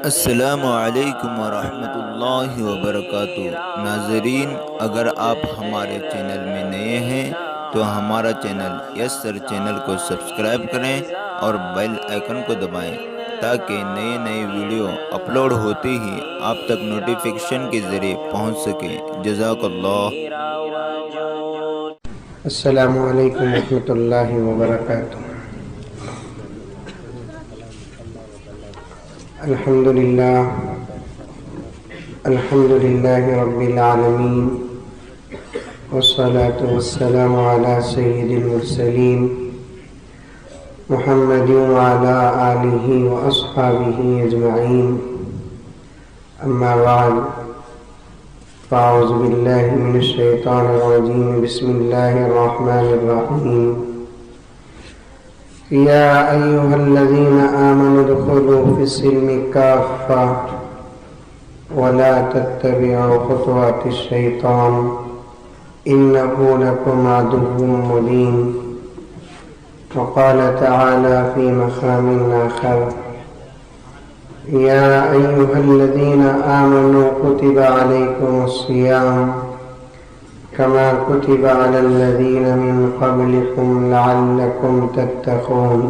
السلام علیکم ورحمۃ اللہ وبرکاتہ۔ ناظرین، اگر آپ ہمارے چینل میں نئے ہیں تو ہمارا چینل یس سر چینل کو سبسکرائب کریں اور بیل آئیکن کو دبائیں تاکہ نئے نئے ویڈیو اپلوڈ ہوتے ہی آپ تک نوٹیفیکیشن کے ذریعے پہنچ سکیں۔ جزاک اللہ۔ السلام علیکم ورحمۃ اللہ وبرکاتہ۔ الحمد للہ رب العالمین، والصلاة والسلام علی سید المرسلین محمد وعلی آلہ واصحابہ اجمعین، اما بعد، فاعوذ باللہ من الشیطان الرجیم، بسم اللہ الرحمن الرحیم۔ یا ایہا الذین آمنوا ادخلوا فی السلم کافۃ ولا تتبعوا خطوات الشیطان انہ لکم عدو مبین۔ وقال تعالی فی مقام آخر، یا ایہا الذین آمنوا کتب علیکم الصیام کما کتب علی الذین من قبلکم لعلکم تتقون۔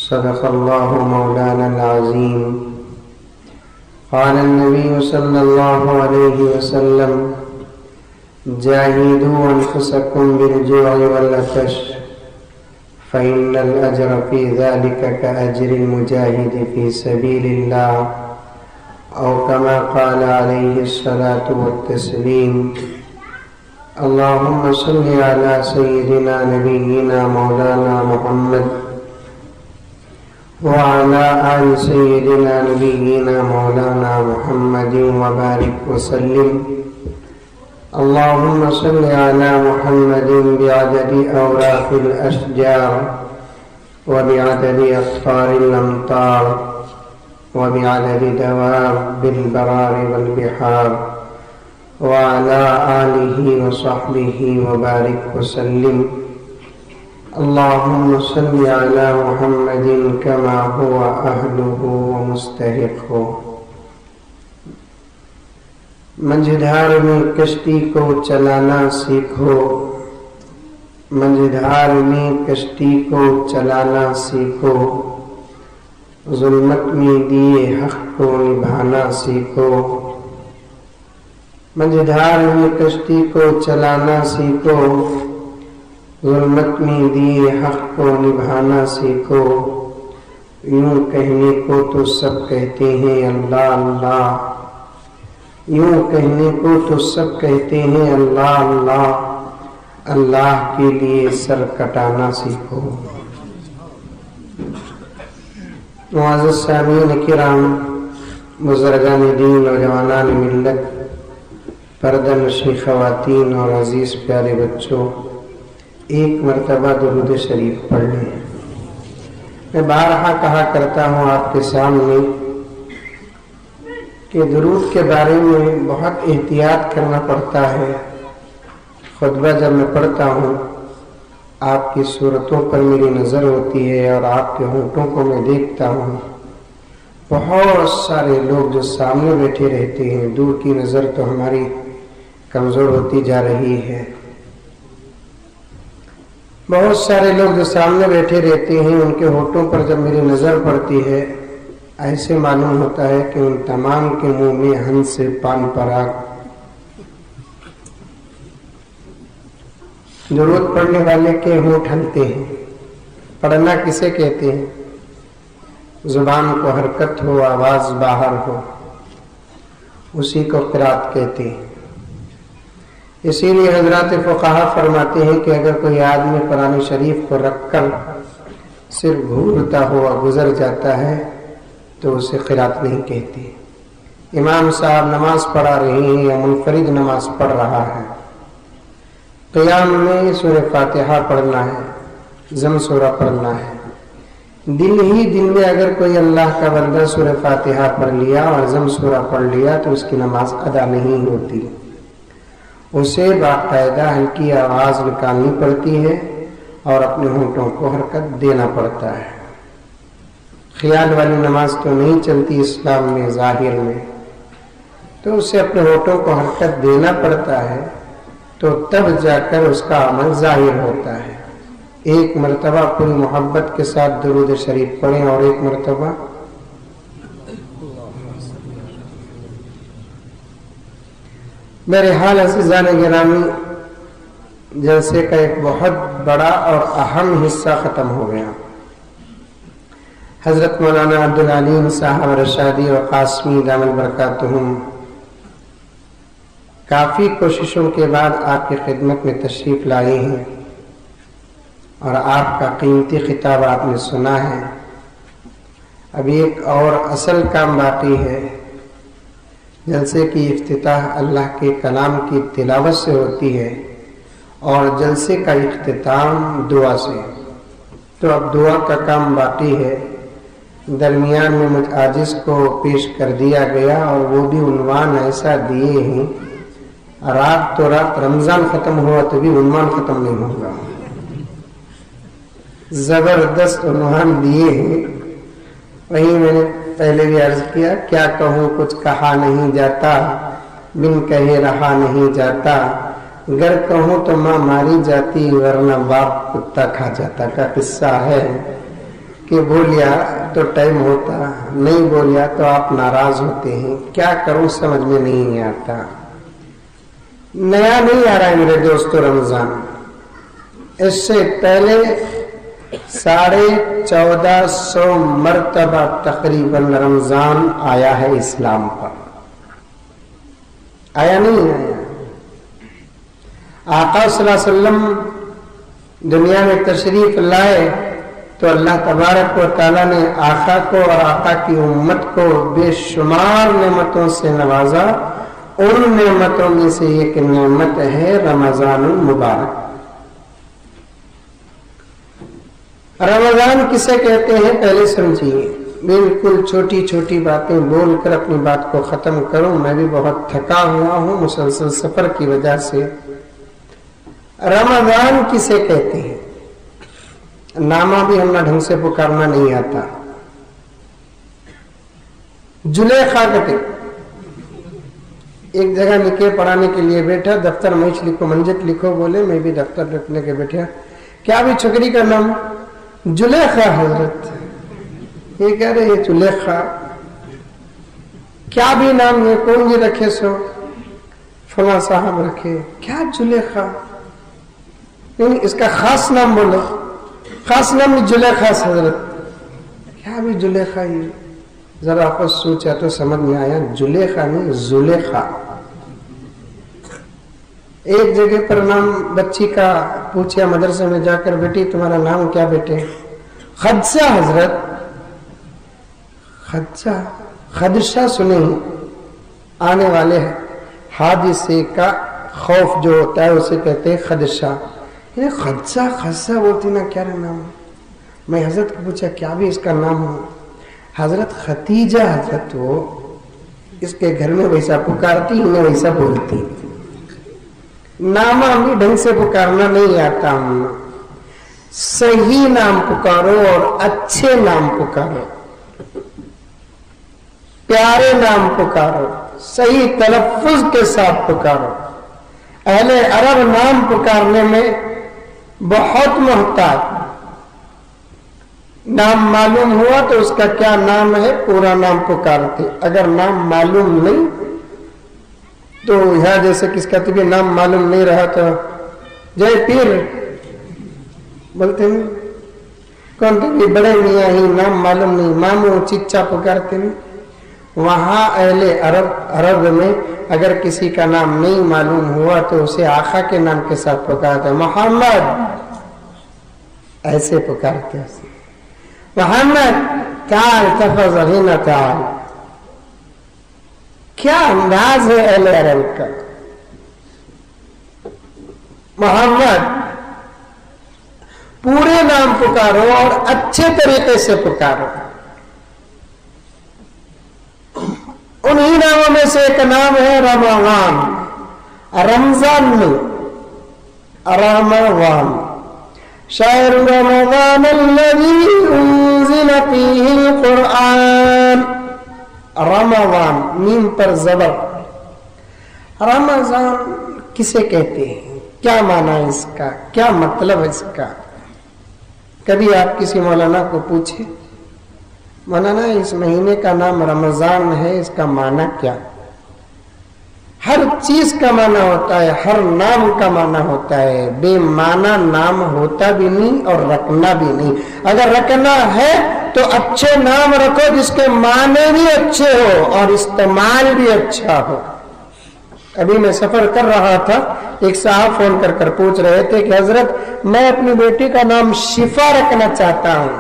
صدق اللہ مولانا العظیم۔ قال النبی صلی اللہ علیہ وسلم، جاہدوا انفسکم بالجوع والعطش فإن الأجر في ذلك كأجر المجاهد في سبيل الله، أو كما قال عليه الصلاة والتسليم۔ اللهم صل على سيدنا نبينا مولانا محمد وعلى آل سيدنا نبينا مولانا محمد وبارك وسلم۔ اللهم صل على محمد بعدد أوراق الأشجار وبعدد أقطار الأمطار وبعدد دواب البرار والبحار وعلى آلہ وصحبہ وبارک وسلم۔ اللہم صل علی محمد کما هو اہلہ ومستحق۔ مجھدھار میں کشتی کو چلانا سیکھو، مجھدھار میں کشتی کو چلانا سیکھو، ظلمت میں دیے حق کو نبھانا سیکھو۔ مجھدھار میں کشتی کو چلانا سیکھو، ظلمت میں دیے حق کو نبھانا سیکھو۔ یوں کہنے کو تو سب کہتے ہیں اللہ اللہ، یوں کہنے کو تو سب کہتے ہیں اللہ اللہ، اللہ کے لیے سر کٹانا سیکھو۔ معزز سامعین کرام، بزرگان دین، نوجوانان ملت، پردہ نشین خواتین اور عزیز پیارے بچوں، ایک مرتبہ درود شریف پڑھ لیں۔ میں بارہا کہا کرتا ہوں آپ کے سامنے کہ درود کے بارے میں بہت احتیاط کرنا پڑتا ہے۔ خطبہ جب میں پڑھتا ہوں، آپ کی صورتوں پر میری نظر ہوتی ہے اور آپ کے ہونٹوں کو میں دیکھتا ہوں۔ بہت سارے لوگ جو سامنے بیٹھے رہتے ہیں، دور کی نظر تو ہماری کمزور ہوتی جا رہی ہے۔ بہت سارے لوگ جو سامنے بیٹھے رہتے ہیں، ان کے ہونٹوں پر جب میری نظر پڑتی ہے، ایسے معلوم ہوتا ہے کہ ان تمام کے منہ میں ہنس سے پان پراگ۔ درود پڑھنے والے کے ہونٹ ہلتے ہیں۔ پڑھنا کسے کہتے ہیں؟ زبان کو حرکت ہو، آواز باہر ہو، اسی کو قرات کہتے ہیں۔ اسی لیے حضرات فقہا فرماتے ہیں کہ اگر کوئی آدمی قرآن شریف کو رکھ کر صرف گھورتا ہوا گزر جاتا ہے تو اسے قرات نہیں کہتے۔ امام صاحب نماز پڑھا رہے ہیں یا منفرد نماز پڑھ رہا ہے، قیام میں سورہ فاتحہ پڑھنا ہے، ضم سورہ پڑھنا ہے، دل ہی دل میں اگر کوئی اللہ کا بندہ سورہ فاتحہ پڑھ لیا اور ضم سورہ پڑھ لیا تو اس کی نماز ادا نہیں ہوتی۔ اسے باقاعدہ ہلکی آواز نکالنی پڑتی ہے اور اپنے ہونٹوں کو حرکت دینا پڑتا ہے۔ خیال والی نماز تو نہیں چلتی اسلام میں ظاہر میں، تو اسے اپنے ہونٹوں کو حرکت دینا پڑتا ہے، تو تب جا کر اس کا عمل ظاہر ہوتا ہے۔ ایک مرتبہ پوری محبت کے ساتھ درود شریف پڑھیں، اور ایک مرتبہ میرے حال عزیزان گرامی، جلسے کا ایک بہت بڑا اور اہم حصہ ختم ہو گیا۔ حضرت مولانا عبدالعلیم صاحب رشادی و قاسمی دامت برکاتہم کافی کوششوں کے بعد آپ کی خدمت میں تشریف لائے ہیں، اور آپ کا قیمتی خطاب آپ نے سنا ہے۔ ابھی ایک اور اصل کام باقی ہے۔ جلسے کی افتتاح اللہ کے کلام کی تلاوت سے ہوتی ہے، اور جلسے کا اختتام دعا سے، تو اب دعا کا کام باقی ہے۔ درمیان میں مجھ عاجز کو پیش کر دیا گیا، اور وہ بھی عنوان ایسا دیے ہیں، رات تو رات رمضان ختم ہوا تو بھی عنوان ختم نہیں ہوگا۔ زبردست عنوان دیے ہیں۔ وہی میں نے پہلے بھی عرض کیا، کیا کہوں کچھ کہا نہیں جاتا، بن کہے رہا نہیں جاتا، گر کہوں تو ماں ماری جاتی، ورنہ باپ کتا کھا جاتا کا قصہ ہے کہ بولیا تو ٹائم ہوتا، نہیں بولیا تو آپ ناراض ہوتے ہیں۔ کیا کروں سمجھ میں نہیں آتا۔ نیا نہیں آ رہا ہے میرے دوستو رمضان، اس سے پہلے 1450 مرتبہ تقریباً رمضان آیا ہے اسلام پر۔ آیا نہیں آیا؟ آقا صلی اللہ علیہ وسلم دنیا میں تشریف لائے تو اللہ تبارک و تعالیٰ نے آقا کو اور آقا کی امت کو بے شمار نعمتوں سے نوازا۔ ان نعمتوں میں سے ایک نعمت ہے رمضان المبارک۔ رمضان کسے کہتے ہیں پہلے سمجھیے۔ بالکل چھوٹی چھوٹی باتیں بول کر اپنی بات کو ختم کروں، میں بھی بہت تھکا ہوا ہوں مسلسل سفر کی وجہ سے۔ رمضان کسے کہتے ہیں؟ نامہ بھی ہمیں ڈھنگ سے پکارنا نہیں آتا۔ زلیخا کہتے، ایک جگہ نکاح پڑھانے کے لیے بیٹھا، دفتر میں لکھو منجت لکھو، بولے میں بھی دفتر رکھنے کے بیٹھا، کیا بھی چھکری کا نام؟ زلیخا حضرت۔ یہ کہہ رہے ہیں زلیخا، کیا بھی نام ہے، کون جی رکھے سو؟ فلاں صاحب رکھے۔ کیا زلیخا؟ نہیں، اس کا خاص نام بولو۔ خاص نام زلیخا حضرت۔ کیا بھی زلیخا؟ یہ ذرا خود سوچا تو سمجھ میں آیا، زلیخا نہیں زلیخا۔ ایک جگہ پر نام بچی کا پوچھا مدرسے میں جا کر، بیٹی تمہارا نام کیا بیٹے؟ خدشہ حضرت۔ خدشہ، خدشہ سنے آنے والے حادثے کا خوف جو ہوتا ہے اسے کہتے ہیں خدشہ۔ خدشہ خدشہ بولتی نا، کیا نام؟ میں حضرت کو پوچھا کیا بھی اس کا نام ہو؟ حضرت ختیجہ حضرت، وہ اس کے گھر میں ویسا پکارتی، انہیں ویسا بولتی۔ نامہ بھی ڈھنگ سے پکارنا نہیں آتا، صحیح نام پکارو اور اچھے نام پکارو، پیارے نام پکارو، صحیح تلفظ کے ساتھ پکارو۔ اہل عرب نام پکارنے میں بہت محتاط۔ نام معلوم ہوا تو اس کا کیا نام ہے پورا نام پکارتے، اگر نام معلوم نہیں تو یہاں جیسے کس کا بھی نام معلوم نہیں رہا تو جے پیر بولتے ہیں، کون بھی بڑے میاں ہی نام معلوم نہیں، مامو چچا پکارتے نہیں۔ وہاں اہل عرب میں اگر کسی کا نام نہیں معلوم ہوا تو اسے آقا کے نام کے ساتھ پکارتے، محمد ایسے پکارتے ہیں، محمد تعال تفضل تعال۔ کیا انداز ہے اہل عرب کا! محمد پورے نام پکارو اور اچھے طریقے سے پکارو۔ انہی ناموں میں سے ایک نام ہے رمضان۔ رمضان میں رمضان، شہر رمضان الذی उन्ज़िल फ़ीहिल क़ुरआन। रमज़ान, मीम पर ज़बर। रमज़ान किसे कहते हैं, क्या माना है इसका, क्या मतलब है इसका? कभी आप किसी मौलाना को पूछे, मौलाना इस महीने का नाम रमज़ान है, इसका माना क्या? हर चीज का माना होता है, हर नाम का माना होता है। बेमाना नाम होता भी नहीं और रखना भी नहीं। अगर रखना है तो अच्छे नाम रखो जिसके माने भी अच्छे हो और इस्तेमाल भी अच्छा हो। अभी मैं सफर कर रहा था, एक साहब फोन कर पूछ रहे थे कि हजरत मैं अपनी बेटी का नाम शिफा रखना चाहता हूँ,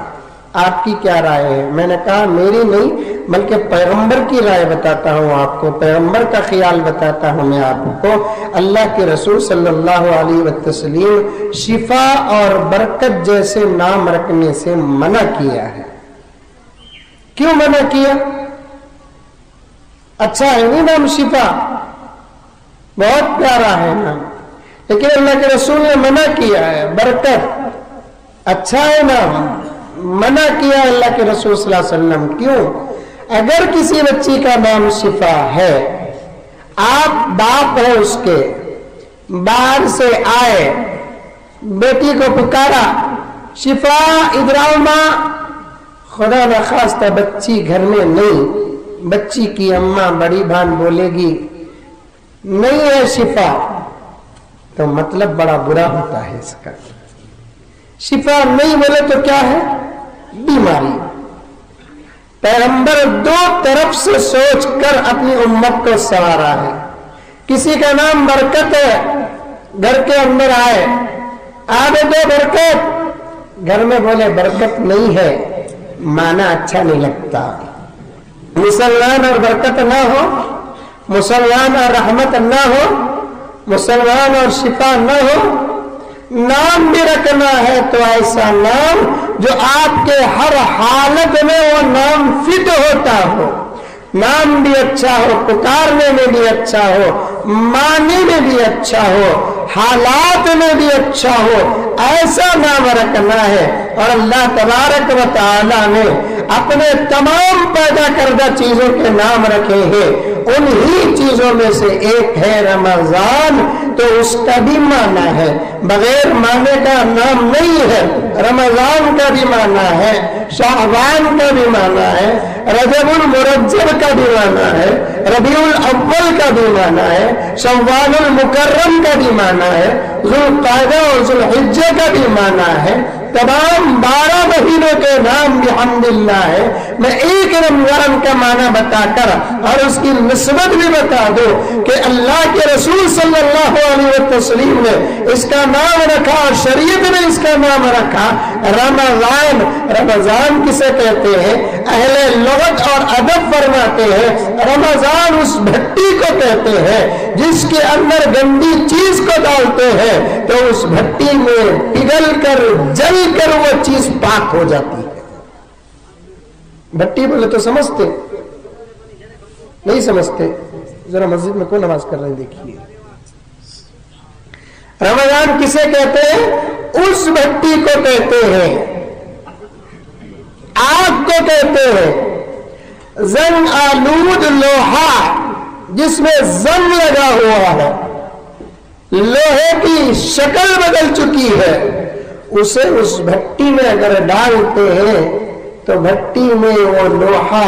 आपकी क्या राय है? मैंने कहा मेरी नहीं बल्कि पैगंबर की राय बताता हूँ आपको, पैगंबर का ख्याल बताता हूँ मैं आपको। अल्लाह के रसूल सल्लल्लाहु अलैहि वसल्लम शिफा और बरकत जैसे नाम रखने से मना किया है। क्यों मना किया? अच्छा है नहीं नाम शिफा, बहुत प्यारा है नाम, लेकिन अल्लाह के रसूल ने मना किया है। बरकत अच्छा है नाम, मना किया अल्लाह के रसूल सल्लल्लाहु अलैहि वसल्लम। क्यों? अगर किसी बच्ची का नाम शिफा है, आप बाप हो उसके, बाहर से आए, बेटी को पुकारा, शिफा इधर आओ मां, खुदा न खास्ता बच्ची घर में नहीं, बच्ची की अम्मा बड़ी बहन बोलेगी नहीं है शिफा, तो मतलब बड़ा बुरा होता है इसका। शिफा नहीं बोले तो क्या है? बीमारी। पैगंबर दो तरफ से सोचकर अपनी उम्मत को संवारा है। किसी का नाम बरकत है, घर के अंदर आए, आगे दो बरकत, घर में बोले बरकत नहीं है, माना अच्छा नहीं लगता। मुसलमान और बरकत ना हो, मुसलमान और रहमत ना हो, मुसलमान और शिफा ना हो, नाम भी रखना है तो ऐसा नाम जो आपके हर हालत में वो नाम फिट होता हो, नाम भी अच्छा हो, पुकारने में भी अच्छा हो, माने में भी अच्छा हो, हालात में भी अच्छा हो, ऐसा नाम रखना है। और अल्लाह तबारक व तआला ने अपने तमाम पैदा करदा चीजों के नाम रखे हैं, उन्हीं चीजों में से एक है रमजान, तो उसका भी माना है, बगैर माने का नाम नहीं है। रमजान का भी माना है, शाहबान का भी माना है, रजबुल मुरज्जब का भी माना है, रबीउल अव्वल का भी माना है, शव्वालुल मुकर्रम का भी माना है, ज़ुल्क़ादा और ज़ुल्हिज्जा का भी माना है। तमाम 12 महीनों के नाम बिहम्दिल्लाह है। मैं एक रमजान का माना बताकर और उसकी निस्बत भी बता दो कि अल्लाह के रसूल सल्लल्लाहु अलैहि वसल्लम ने इसका नाम रखा और शरीयत ने इसका नाम रखा रमजान। रमजान किसे कहते हैं? अहले लुगत और अदब फरमाते हैं रमजान उस भट्टी को कहते हैं जिसके अंदर गंदी चीज को डालते हैं तो उस भट्टी में पिघल कर जल कर वो चीज पाक हो जाती है। भट्टी बोले तो समझते नहीं? समझते? जरा मस्जिद में कौन नमाज कर रहे हैं देखिए। रमजान किसे कहते हैं? उस भट्टी को कहते हैं, आग को कहते हैं, जंग आलूद लोहा जिसमें जंग लगा हुआ है, लोहे की शक्ल बदल चुकी है, उसे उस भट्टी में अगर डालते हैं तो भट्टी में वो लोहा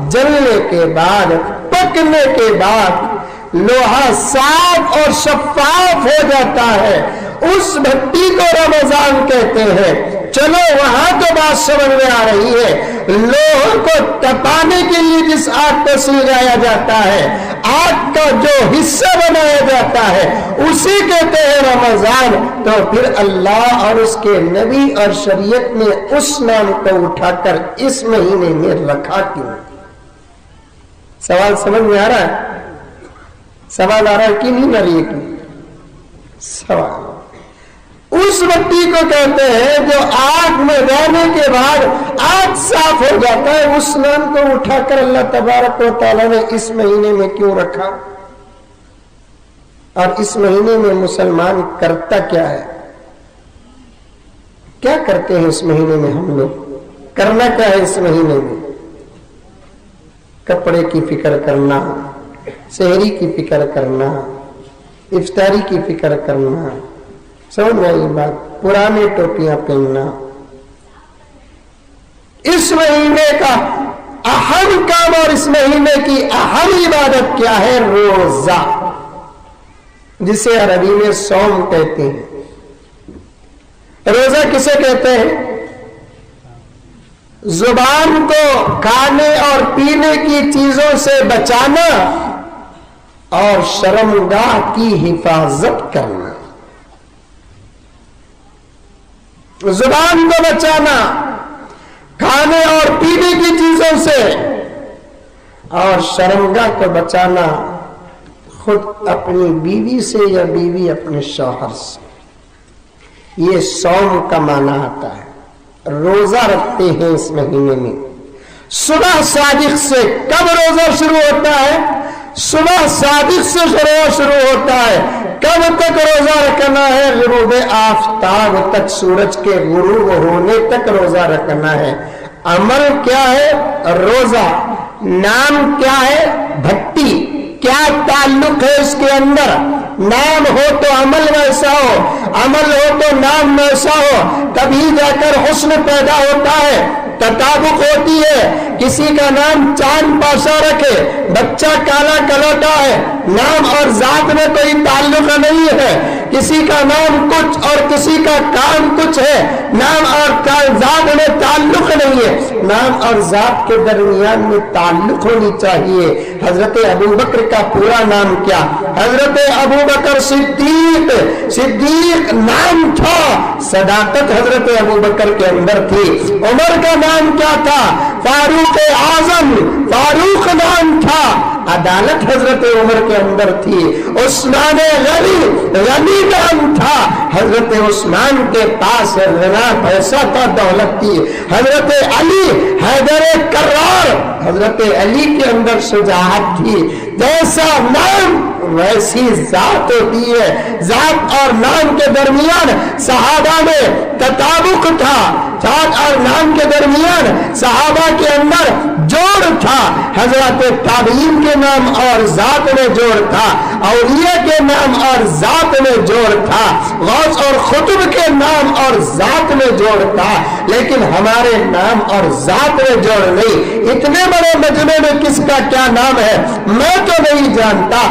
जलने के बाद, पकने के बाद लोहा साफ और शफाफ हो जाता है। उस भट्टी को रमजान कहते हैं। चलो वहां तो बात समझ में आ रही है। लोहे को तपाने के लिए जिस आग को सिलगाया जाता है, आग का जो हिस्सा बनाया जाता है, उसी कहते हैं रमजान। तो फिर अल्लाह और उसके नबी और शरीयत ने उस नाम को उठाकर इस महीने में रखा क्यों? सवाल समझ में आ रहा है? सवाल आ रहा है कि नहीं आ रही है? सवाल उस भट्टी को कहते हैं जो आग में जाने के बाद आग साफ हो जाता है। उस नाम को उठाकर अल्लाह तबारक व तआला ने इस महीने में क्यों रखा? और इस महीने में मुसलमान करता क्या है? क्या करते हैं इस महीने में हम लोग? کرنا کیا ہے اس مہینے میں؟ کپڑے کی فکر کرنا، سحری کی فکر کرنا، افطاری کی فکر کرنا، سمجھ میں آئی بات؟ پرانے ٹوپیاں پہننا۔ اس مہینے کا اہم کام اور اس مہینے کی اہم عبادت کیا ہے؟ روزہ، جسے عربی میں صوم کہتے ہیں۔ روزہ کسے کہتے ہیں؟ زبان کو کھانے اور پینے کی چیزوں سے بچانا اور شرمگاہ کی حفاظت کرنا۔ زبان کو بچانا کھانے اور پینے کی چیزوں سے، اور شرمگاہ کو بچانا خود اپنی بیوی سے یا بیوی اپنے شوہر سے۔ یہ صوم کا معنی آتا ہے۔ روزہ رکھتے ہیں اس مہینے میں۔ صبح صادق سے کب روزہ شروع ہوتا ہے؟ صبح صادق سے شروع ہوتا ہے۔ کب تک روزہ رکھنا ہے؟ غروب آفتاب تک، سورج کے غروب ہونے تک روزہ رکھنا ہے۔ عمل کیا ہے؟ روزہ۔ نام کیا ہے؟ بھٹی۔ کیا تعلق ہے اس کے اندر؟ نام ہو تو عمل ویسا ہو، عمل ہو تو نام ویسا ہو، تبھی جا کر حسن پیدا ہوتا ہے، تطابق ہوتی ہے۔ کسی کا نام چاند پاشا رکھے، بچہ کالا کلوٹا ہے، نام اور ذات میں کوئی تعلق نہیں ہے۔ کسی کا نام کچھ اور کسی کا کام کچھ ہے، نام اور ذات میں تعلق نہیں ہے۔ نام اور ذات کے درمیان میں تعلق ہونی چاہیے۔ حضرت ابوبکر کا پورا نام کیا؟ حضرت ابوبکر صدیق۔ صدیق نام تھا، صداقت حضرت ابوبکر کے اندر تھی۔ عمر کا نام کیا تھا؟ فاروق اعظم۔ فاروق نام تھا، عدالت حضرت عمر کے اندر تھی۔ عثمان غنی، غنی نام تھا، حضرت عثمان کے پاس غنا پیسہ تھا، دولت تھی۔ حضرت علی حیدر کرار، حضرت علی کے اندر شجاعت تھی۔ جیسا نام ویسی ذات ہوتی ہے۔ ذات اور نام کے درمیان صحابہ میں تطابق تھا، ذات اور نام کے درمیان صحابہ کے اندر جوڑ تھا۔ حضرت تابعین کے نام اور ذات میں جوڑ تھا، اولیاء کے نام اور ذات میں جوڑ تھا، غوث اور خطب کے نام اور ذات میں جوڑ تھا، لیکن ہمارے نام اور ذات میں جوڑ نہیں۔ اتنے بڑے مجمع میں کس کا کیا نام ہے میں تو نہیں جانتا۔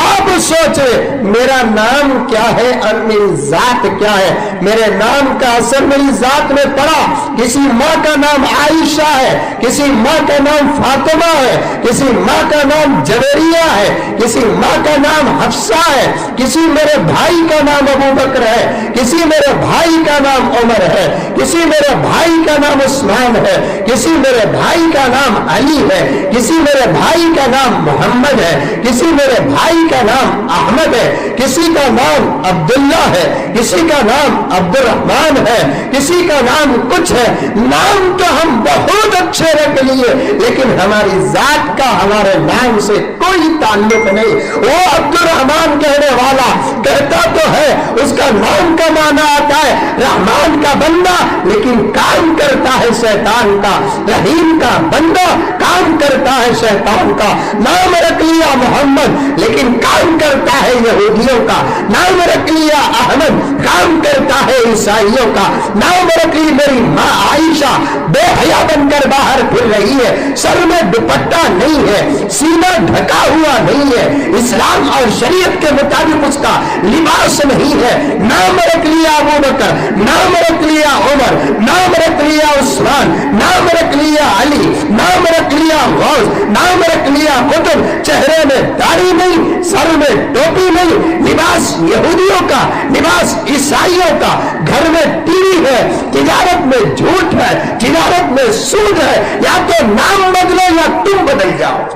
آپ سوچے میرا نام کیا ہے اور میری ذات کیا ہے؟ میرے نام کا اثر میری ذات میں پڑا۔ کسی ماں کا نام عائشہ ہے، کسی ماں کا نام فاطمہ ہے، کسی ماں کا نام جویریہ ہے، کسی ماں کا نام حفصہ ہے، کسی میرے بھائی کا نام ابوبکر ہے، کسی میرے بھائی کا نام عمر ہے، کسی میرے بھائی کا نام عثمان ہے، کسی میرے بھائی کا نام علی ہے، کسی میرے بھائی کا نام محمد ہے، کسی میرے بھائی کا نام احمد ہے، کسی کا نام عبداللہ ہے، کسی کا نام عبد الرحمن ہے، کسی کا نام کچھ ہے۔ نام تو ہم بہت اچھے رکھ لیے، لیکن ہماری ذات کا ہمارے نام سے کوئی تعلق نہیں۔ وہ عبد الرحمن کہنے والا کہتا تو ہے، اس کا نام کا معنی آتا ہے رحمان کا بندہ، لیکن کام کرتا ہے شیطان کا۔ رحیم کا بندہ، کام کرتا ہے شیطان کا۔ نام رکھ لیا محمد، لیکن کام کرتا ہے یہودیوں کا۔ نام رکھ لیا احمد، کام کرتا ہے عیسائیوں کا۔ نام رکھ لی میری ماں عائشہ، بے حیا بن کر باہر پھر رہی ہے، سر میں دوپٹہ نہیں ہے، سینہ ڈھکا ہوا نہیں ہے، اسلام اور شریعت کے مطابق اس کا لباس نہیں ہے۔ نام رکھ لیا ابوبکر، نام رکھ لیا عمر، نام رکھ لیا عثمان، نام رکھ لیا علی، نام رکھ لیا غوث، نام رکھ لیا قطب۔ چہرے میں داڑھی نہیں، سر میں ٹوپی نہیں، لباس یہودیوں کا، لباس عیسائیوں کا، گھر میں ٹی وی ہے، تجارت میں جھوٹ ہے، تجارت میں سود ہے۔ یا تو نام بدلو یا تم بدل جاؤ،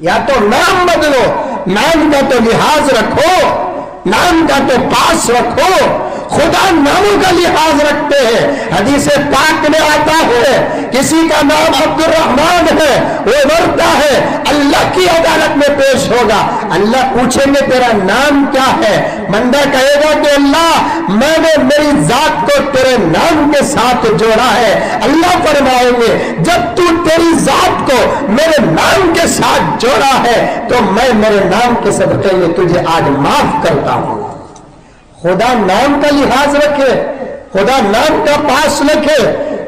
یا تو نام بدلو، نام کا تو لحاظ رکھو، نام کا تو پاس رکھو۔ خدا ناموں کا لحاظ رکھتے ہیں۔ حدیث پاک میں آتا ہے کسی کا نام عبد الرحمن ہے، وہ مرتا ہے، اللہ अल्लाह की अदालत में पेश होगा। अल्लाह पूछेंगे तेरा नाम क्या है? बंदा कहेगा कि अल्लाह मैंने मेरी जात को तेरे नाम के साथ जोड़ा है। अल्लाह फरमाएंगे जब तू तेरी जात को मेरे नाम के साथ जोड़ा है तो मैं मेरे नाम के सदक़े में तुझे आज माफ करता हूं। खुदा नाम का लिहाज रखे, खुदा नाम का पास रखे।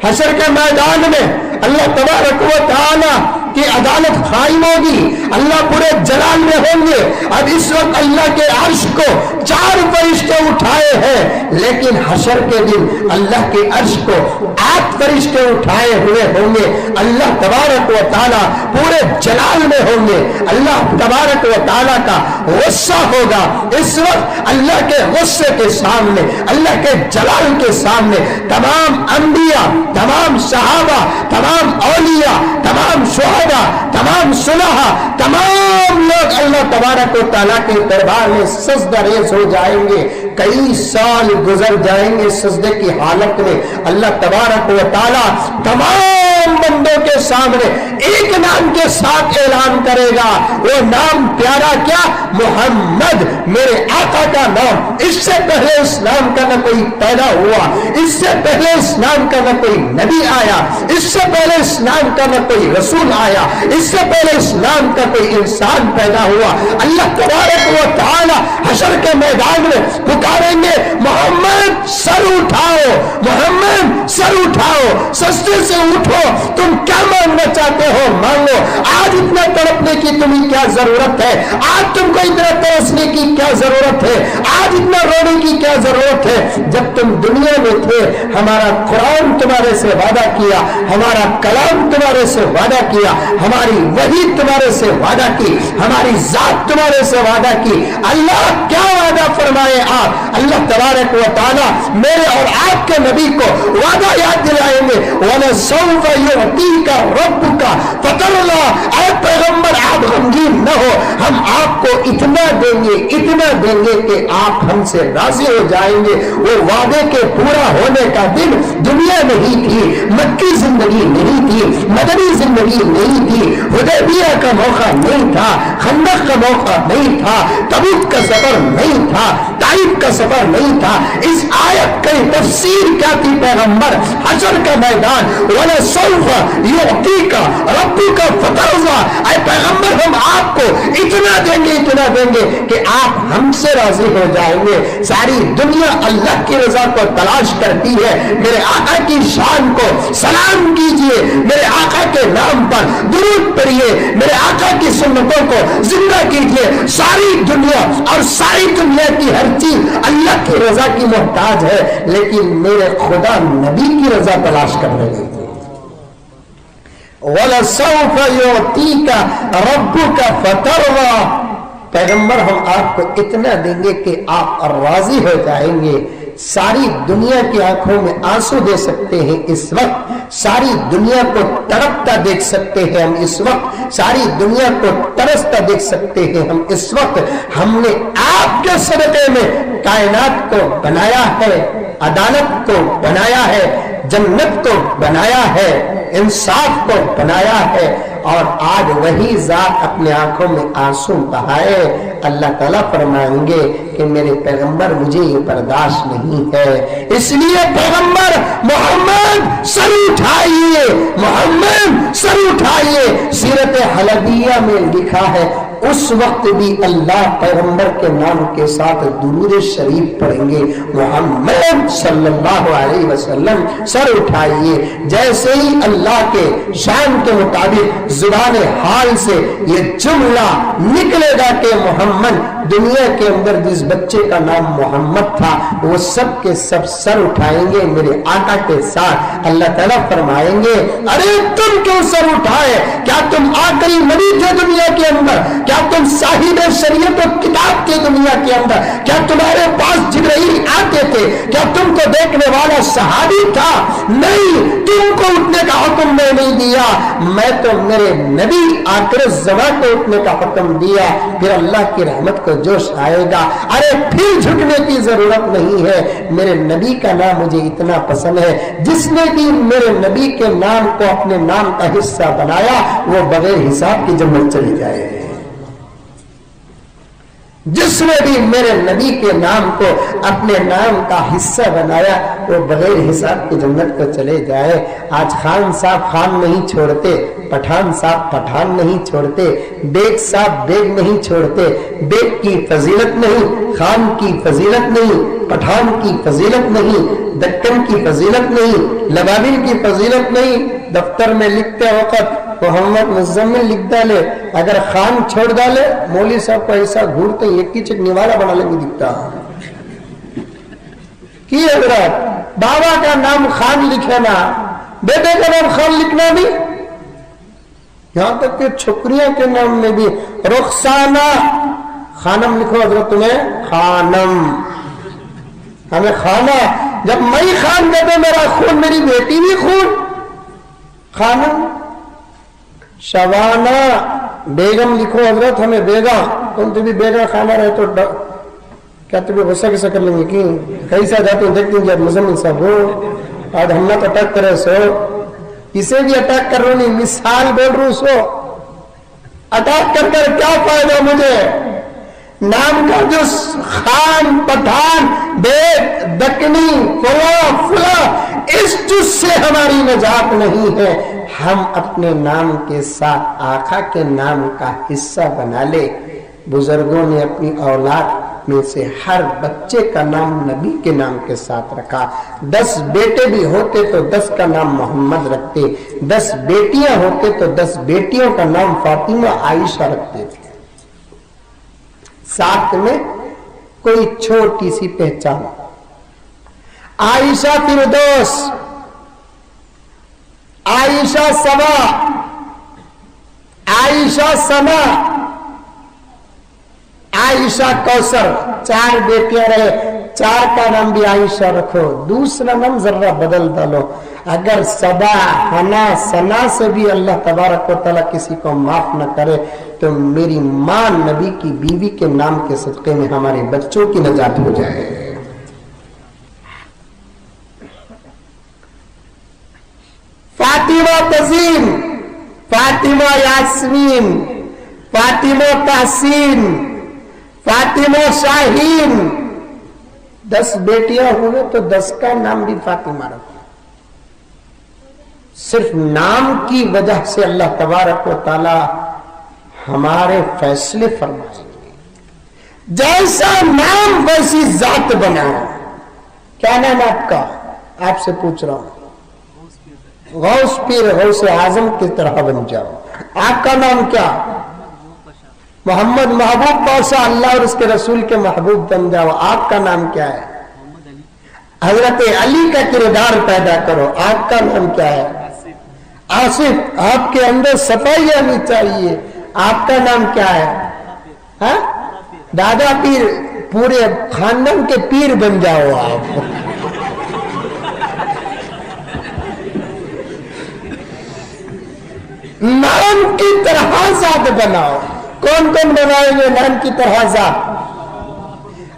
हशर के मैदान में अल्लाह तबारक व तआला की अदालत कायम होगी, अल्लाह पूरे जलाल में होंगे। अब इस वक्त अल्लाह के अर्श को 4 फरिश्ते उठाए हैं, लेकिन हशर के दिन अल्लाह के अर्श को 8 फरिश्ते उठाए हुए होंगे। अल्लाह तबारक व तआला पूरे जलाल में होंगे। अल्लाह तबारक व तआला का गुस्सा होगा। इस वक्त अल्लाह के गुस्से के सामने, अल्लाह के जलाल के सामने तमाम अंबिया, तमाम सहाबा, तमाम औलिया, तमाम शुहदा, तमाम सुलहा, तमाम लोग अल्लाह तबारक व तआला के दरबार में सजदा रेज़ हो जाएंगे। कई साल गुजर जाएंगे सजदे की हालत में। अल्लाह तबारक व तआला तमाम बंदों के सामने एक नाम के साथ ऐलान करेगा। वो नाम प्यारा क्या? मोहम्मद, मेरे आका का नाम। इससे पहले इस नाम का न कोई पैदा हुआ, इससे पहले इस नाम का न कोई नबी आया, इससे पहले इस नाम का न कोई रसूल आया, इससे पहले इस नाम का कोई इंसान पैदा हुआ। अल्लाह तबारक व तआला हशर के मैदान में पुकारेंगे मोहम्मद सर उठाओ, मोहम्मद सर उठाओ, सजदे से उठो, तुम क्या मांगना चाहते हो मांगो। आज इतना तड़पने की तुम्हें क्या जरूरत है? आज तुमको इतना तरसने की क्या जरूरत है? आज इतना रोने की क्या जरूरत है? जब तुम दुनिया में थे हमारा कुरान तुम्हारे से वादा किया, हमारा कलाम तुम्हारे से वादा किया, हमारी वही तुम्हारे से वादा की, हमारी जात तुम्हारे से वादा की। अल्लाह क्या वादा फरमाए आप? अल्लाह तबारक व तआला मेरे और आपके नबी को वादा याद दिलाएंगे, वलसौफ युअतीका रब्बुका फतरला। ऐ पैगंबर आप गमगीन न हो, हम आपको इतना देंगे कि आप हमसे राजी हो जाएंगे। वो वादे के पूरा होने का दिन दुनिया नहीं थी, मक्की जिंदगी नहीं थी, मदनी जिंदगी नहीं थी, हुदैबिया का मौका नहीं था, खंदक का मौका नहीं था, तबूक का सफर नहीं था, ताइफ का सफर नहीं था। इस आयत की तफसीर क्या थी पैगंबर? हशर का मैदान, वलसौफ युअतीका रब्बुका फतरजा। ऐ पैगंबर हम आपको इतना देंगे कि आप हमसे राजी हो जाएंगे। सारी दुनिया अल्लाह की रजा को तलाश करती है। मेरे आका की शान को सलाम कीजिए, मेरे आका के नाम पर दुरूद पढ़िए, मेरे आका की सुन्नतों को जिंदा कीजिए। सारी दुनिया और सारी दुनिया की हर चीज अल्लाह की रजा की मोहताज है, लेकिन मेरे खुदा नबी की रजा तलाश कर रहे हैं। वलसौफ युअतीका रब्बुका फतरवा। पैगंबर हम आपको इतना देंगे कि आप राजी हो जाएंगे। सारी दुनिया की आंखों में आंसू दे सकते हैं इस वक्त, सारी दुनिया को तड़पता देख सकते हैं हम इस वक्त, सारी दुनिया को तरसता देख सकते हैं हम इस वक्त। हमने आपके सदक़े में कायनात को बनाया है, अदालत को बनाया है, जन्नत को बनाया है, इंसाफ को बनाया है, और आज वही जात अपने आंखों में आंसू बहाए। अल्लाह ताला फरमाएंगे कि मेरे पैगंबर मुझे ये बर्दाश्त नहीं है, इसलिए पैगंबर मोहम्मद सर उठाइए, मोहम्मद सर उठाइए। सीरत हलबिया में लिखा है उस वक्त भी अल्लाह पैगंबर के नाम के साथ दुरूद शरीफ पढ़ेंगे, मोहम्मद सल्लल्लाहु अलैहि वसल्लम सर उठाइए। जैसे ही अल्लाह के शान के मुताबिक जुबान हाल से ये जुमला निकलेगा कि मोहम्मद, दुनिया के अंदर जिस बच्चे का नाम मोहम्मद था वो सब के सब सर उठाएंगे मेरे आका के साथ। अल्लाह ताला फरमाएंगे अरे तुम क्यों सर उठाए? क्या तुम आखिरी नबी थे दुनिया के अंदर? क्या तुम साहिब शरीयत और किताब थे दुनिया के अंदर? क्या तुम्हारे पास जिब्राइल आते थे? क्या तुमको देखने वाला सहाबी था? नहीं, तुमको उठने का हुक्म मैं नहीं दिया, मैं तो मेरे नबी आखिर ज़मा को उठने का हुक्म दिया। फिर अल्लाह की रहमत को जोश आएगा। अरे फिर झुकने की जरूरत नहीं है, मेरे नबी का नाम मुझे इतना पसंद है, जिसने भी मेरे नबी के नाम को अपने नाम का हिस्सा बनाया वो बगैर हिसाब की जन्नत चली जाए। जिसने भी मेरे नबी के नाम को अपने नाम का हिस्सा बनाया वो बगैर हिसाब की जन्नत को चले जाए। आज खान साहब खान नहीं छोड़ते, पठान साहब पठान नहीं छोड़ते, बेग साहब बेग नहीं छोड़ते। बेग की फजीलत नहीं, खान की फजीलत नहीं, पठान की फजीलत नहीं, दक्कन की फजीलत नहीं, लबाबिन की फजीलत नहीं। दफ्तर में लिखते वक्त मोहम्मद मुज़म्मिल लिख डाले, अगर खान छोड़ डाले मौली साहब को ऐसा घूरते एक ही चिक निवाला बना लेंगे दिखता कि हजरत बाबा का नाम खान लिखे ना, बेटे का नाम खान लिखना नहीं। यहां तक कि छोकरियों के नाम में भी रुखसाना खानम लिखो हजरत, तुम्हें खानम, हमें खाना। जब मैं खान कहते मेरा खून, मेरी बेटी भी खून। खानम शबाना बेगम लिखो हजरत, हमें बेगा। तुम भी बेगा खाना रहे तो क्या तुम्हें गुस्सा कैसा कर लेंगे कि कैसा जाते देखते हैं मुजम्मिल साहब हो आज हमने तो अटैक करे सो, इसे भी अटैक कर रहा नहीं, मिसाल बोल रू सो। अटैक कर कर क्या फायदा मुझे? नाम का जो खान पठान बेग दकनी फला फुला इस चुस से हमारी निजात नहीं है। हम अपने नाम के साथ आका के नाम का हिस्सा बना ले। बुजुर्गों ने अपनी औलाद में से हर बच्चे का नाम नबी के नाम के साथ रखा। 10 बेटे भी होते तो 10 का नाम मोहम्मद रखते, 10 बेटियां होते तो 10 बेटियों का नाम फातिमा आयशा रखते थे। साथ में कोई छोटी सी पहचान, आयशा फिरदौस, आयशा सबा, आयशा सना, आयशा कौसर। 4 बेटियां रहे, 4 का नाम भी आयशा रखो। दूसरा नाम जरा बदल डालो। अगर सबा हना सना से भी अल्लाह तबारक व तआला किसी को माफ न करे तो मेरी मां नबी की बीवी के नाम के सदके में हमारे बच्चों की नजात हो जाए। फातिमा तजीम, फातिमा यास्मीन, फातिमा तहसीन, फातिमा शाहीन। 10 बेटियां हुए तो 10 का नाम भी फातिमा रखो। सिर्फ नाम की वजह से अल्लाह तबारक व तआला हमारे फैसले फरमाएंगे। जैसा नाम वैसी जात बनाओ। क्या नाम आपका? आपसे पूछ रहा हूं। गौस पीर गौस आजम की तरह बन जाओ। आपका नाम क्या? मोहम्मद महबूब पाशा, अल्लाह और उसके रसूल के महबूब बन जाओ। आपका नाम क्या है? हजरत अली का किरदार पैदा करो। आपका नाम क्या है? आसिफ। आपके अंदर सफाई आनी चाहिए। आपका नाम क्या है? हा? दादा पीर, पूरे खानदान के पीर बन जाओ आप। नाम की तरह जात बनाओ। कौन कौन बनाएंगे नाम की तरह जात?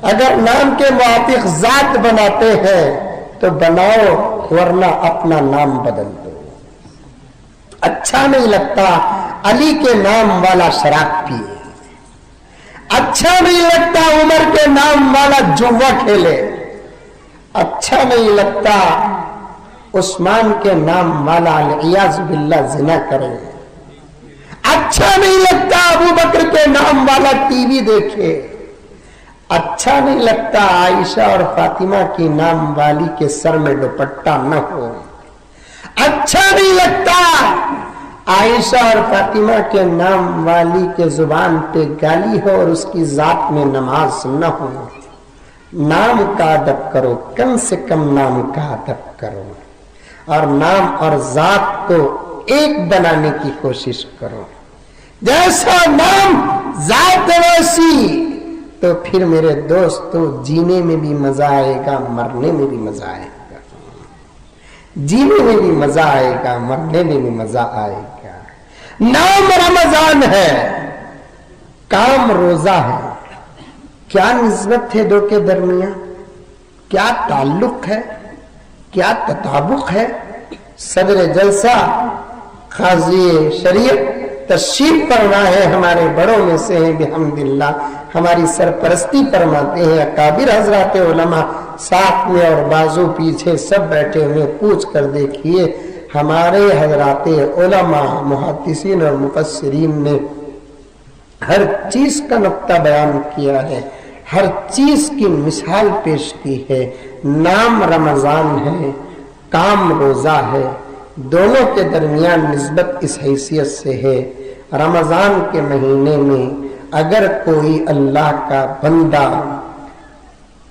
अगर नाम के मुआफिक जात बनाते हैं तो बनाओ, वरना अपना नाम बदल दो। अच्छा नहीं लगता अली के नाम वाला शराब पिए, अच्छा नहीं लगता उमर के नाम वाला जुआ खेले, अच्छा नहीं लगता उस्मान के नाम वाला अलियाज़ बिल्लाह जिना करे, अच्छा नहीं लगता अबू बकर के नाम वाला टीवी देखे, अच्छा नहीं लगता आयशा और फातिमा की नाम वाली के सर में दुपट्टा न हो, अच्छा नहीं लगता आयशा और फातिमा के नाम वाली के जुबान पे गाली हो और उसकी जात में नमाज न हो। नाम का अदब करो, कम से कम नाम का अदब करो और नाम और जात को एक बनाने की कोशिश करो। जैसा नाम जात वैसी, तो फिर मेरे दोस्तों जीने में भी मजा आएगा, मरने में भी मजा आएगा। जीने में भी मजा आएगा, मरने में भी मजा आएगा। नाम रमजान है, काम रोजा है। क्या निस्बत है दो के दरमियान? क्या ताल्लुक है? क्या तताबुक है? सदर जलसा काजी शरीयत تشریف فرما ہے، ہمارے بڑوں میں سے ہیں بحمداللہ، ہماری سرپرستی فرماتے ہیں اکابر حضرات علماء، ساتھ میں اور بازو پیچھے سب بیٹھے ہوئے، پوچھ کر دیکھیے ہمارے حضرات علماء محدثین اور مفسرین نے ہر چیز کا نقطہ بیان کیا ہے، ہر چیز کی مثال پیش کی ہے۔ نام رمضان ہے، کام روزہ ہے، دونوں کے درمیان نسبت اس حیثیت سے ہے، رمضان کے مہینے میں اگر کوئی اللہ کا بندہ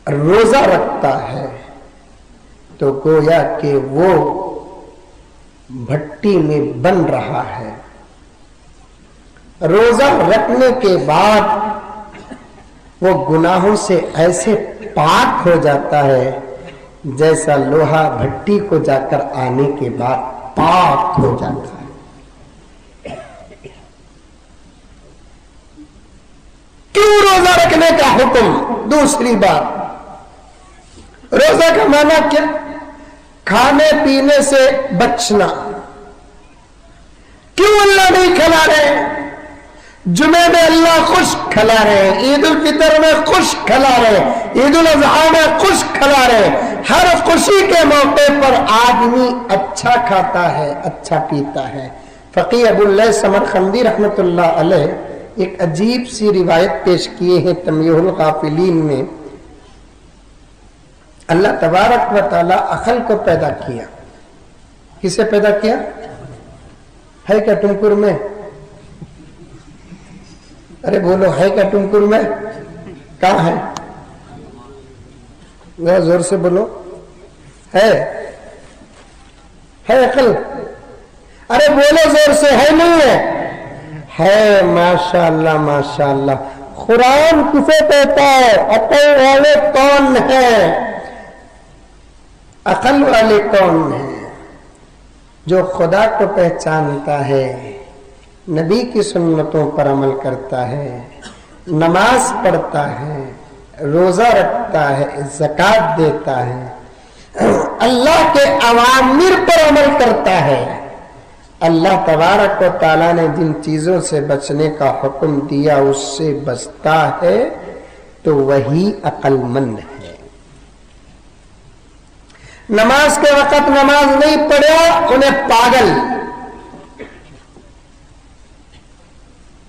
روزہ رکھتا ہے تو گویا کہ وہ بھٹی میں بن رہا ہے، روزہ رکھنے کے بعد وہ گناہوں سے ایسے پاک ہو جاتا ہے جیسا لوہا بھٹی کو جا کر آنے کے بعد پاک ہو جاتا ہے۔ کیوں روزہ رکھنے کا حکم؟ دوسری بات، روزہ کا معنی کیا؟ کھانے پینے سے بچنا۔ کیوں اللہ نہیں کھلا رہے؟ جمعے میں اللہ خشک کھلا رہے، عید الفطر میں خشک کھلا رہے، عید الاضحیٰ میں خشک کھلا رہے۔ ہر خوشی کے موقع پر آدمی اچھا کھاتا ہے، اچھا پیتا ہے۔ فقیہ ابو اللہ سمرقندی رحمت اللہ علیہ ایک عجیب سی روایت پیش کیے ہیں تنبیہ الغافلین میں۔ اللہ تبارک و تعالی عقل کو پیدا کیا۔ کسے پیدا کیا؟ ہے کیا ٹمکر میں؟ ارے بولو، ہے کیا ٹمکر میں؟ کہاں ہے؟ ذرا زور سے بولو، ہے عقل؟ ارے بولو زور سے، ہے نہیں ہے؟ ماشاءاللہ ماشاءاللہ۔ قرآن کسے کہتا ہے؟ عقل والے کون ہیں؟ عقل والے کون ہیں؟ جو خدا کو پہچانتا ہے، نبی کی سنتوں پر عمل کرتا ہے، نماز پڑھتا ہے، روزہ رکھتا ہے، زکوٰۃ دیتا ہے، اللہ کے اوامر پر عمل کرتا ہے۔ اللہ تبارک و تعالیٰ نے جن چیزوں سے بچنے کا حکم دیا اس سے بچتا ہے تو وہی عقل مند ہے۔ نماز کے وقت نماز نہیں پڑھا انہیں پاگل،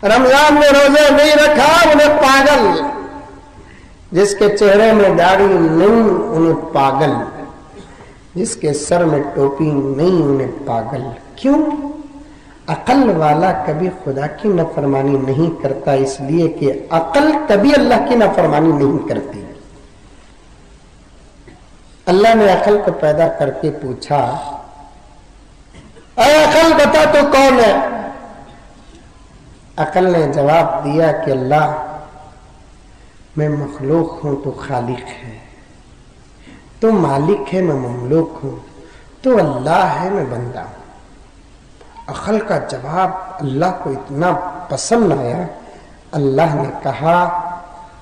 رمضان میں روزہ نہیں رکھا انہیں پاگل، جس کے چہرے میں داڑھی نہیں انہیں پاگل، جس کے سر میں ٹوپی نہیں انہیں پاگل۔ کیوں؟ عقل والا کبھی خدا کی نافرمانی نہیں کرتا، اس لیے کہ عقل کبھی اللہ کی نافرمانی نہیں کرتی۔ اللہ نے عقل کو پیدا کر کے پوچھا، اے عقل بتا تو کون ہے؟ عقل نے جواب دیا کہ اللہ، میں مخلوق ہوں تو خالق ہے، تو مالک ہے میں مملوک ہوں، تو اللہ ہے میں بندہ ہوں۔ عقل کا جواب اللہ کو اتنا پسند آیا، اللہ نے کہا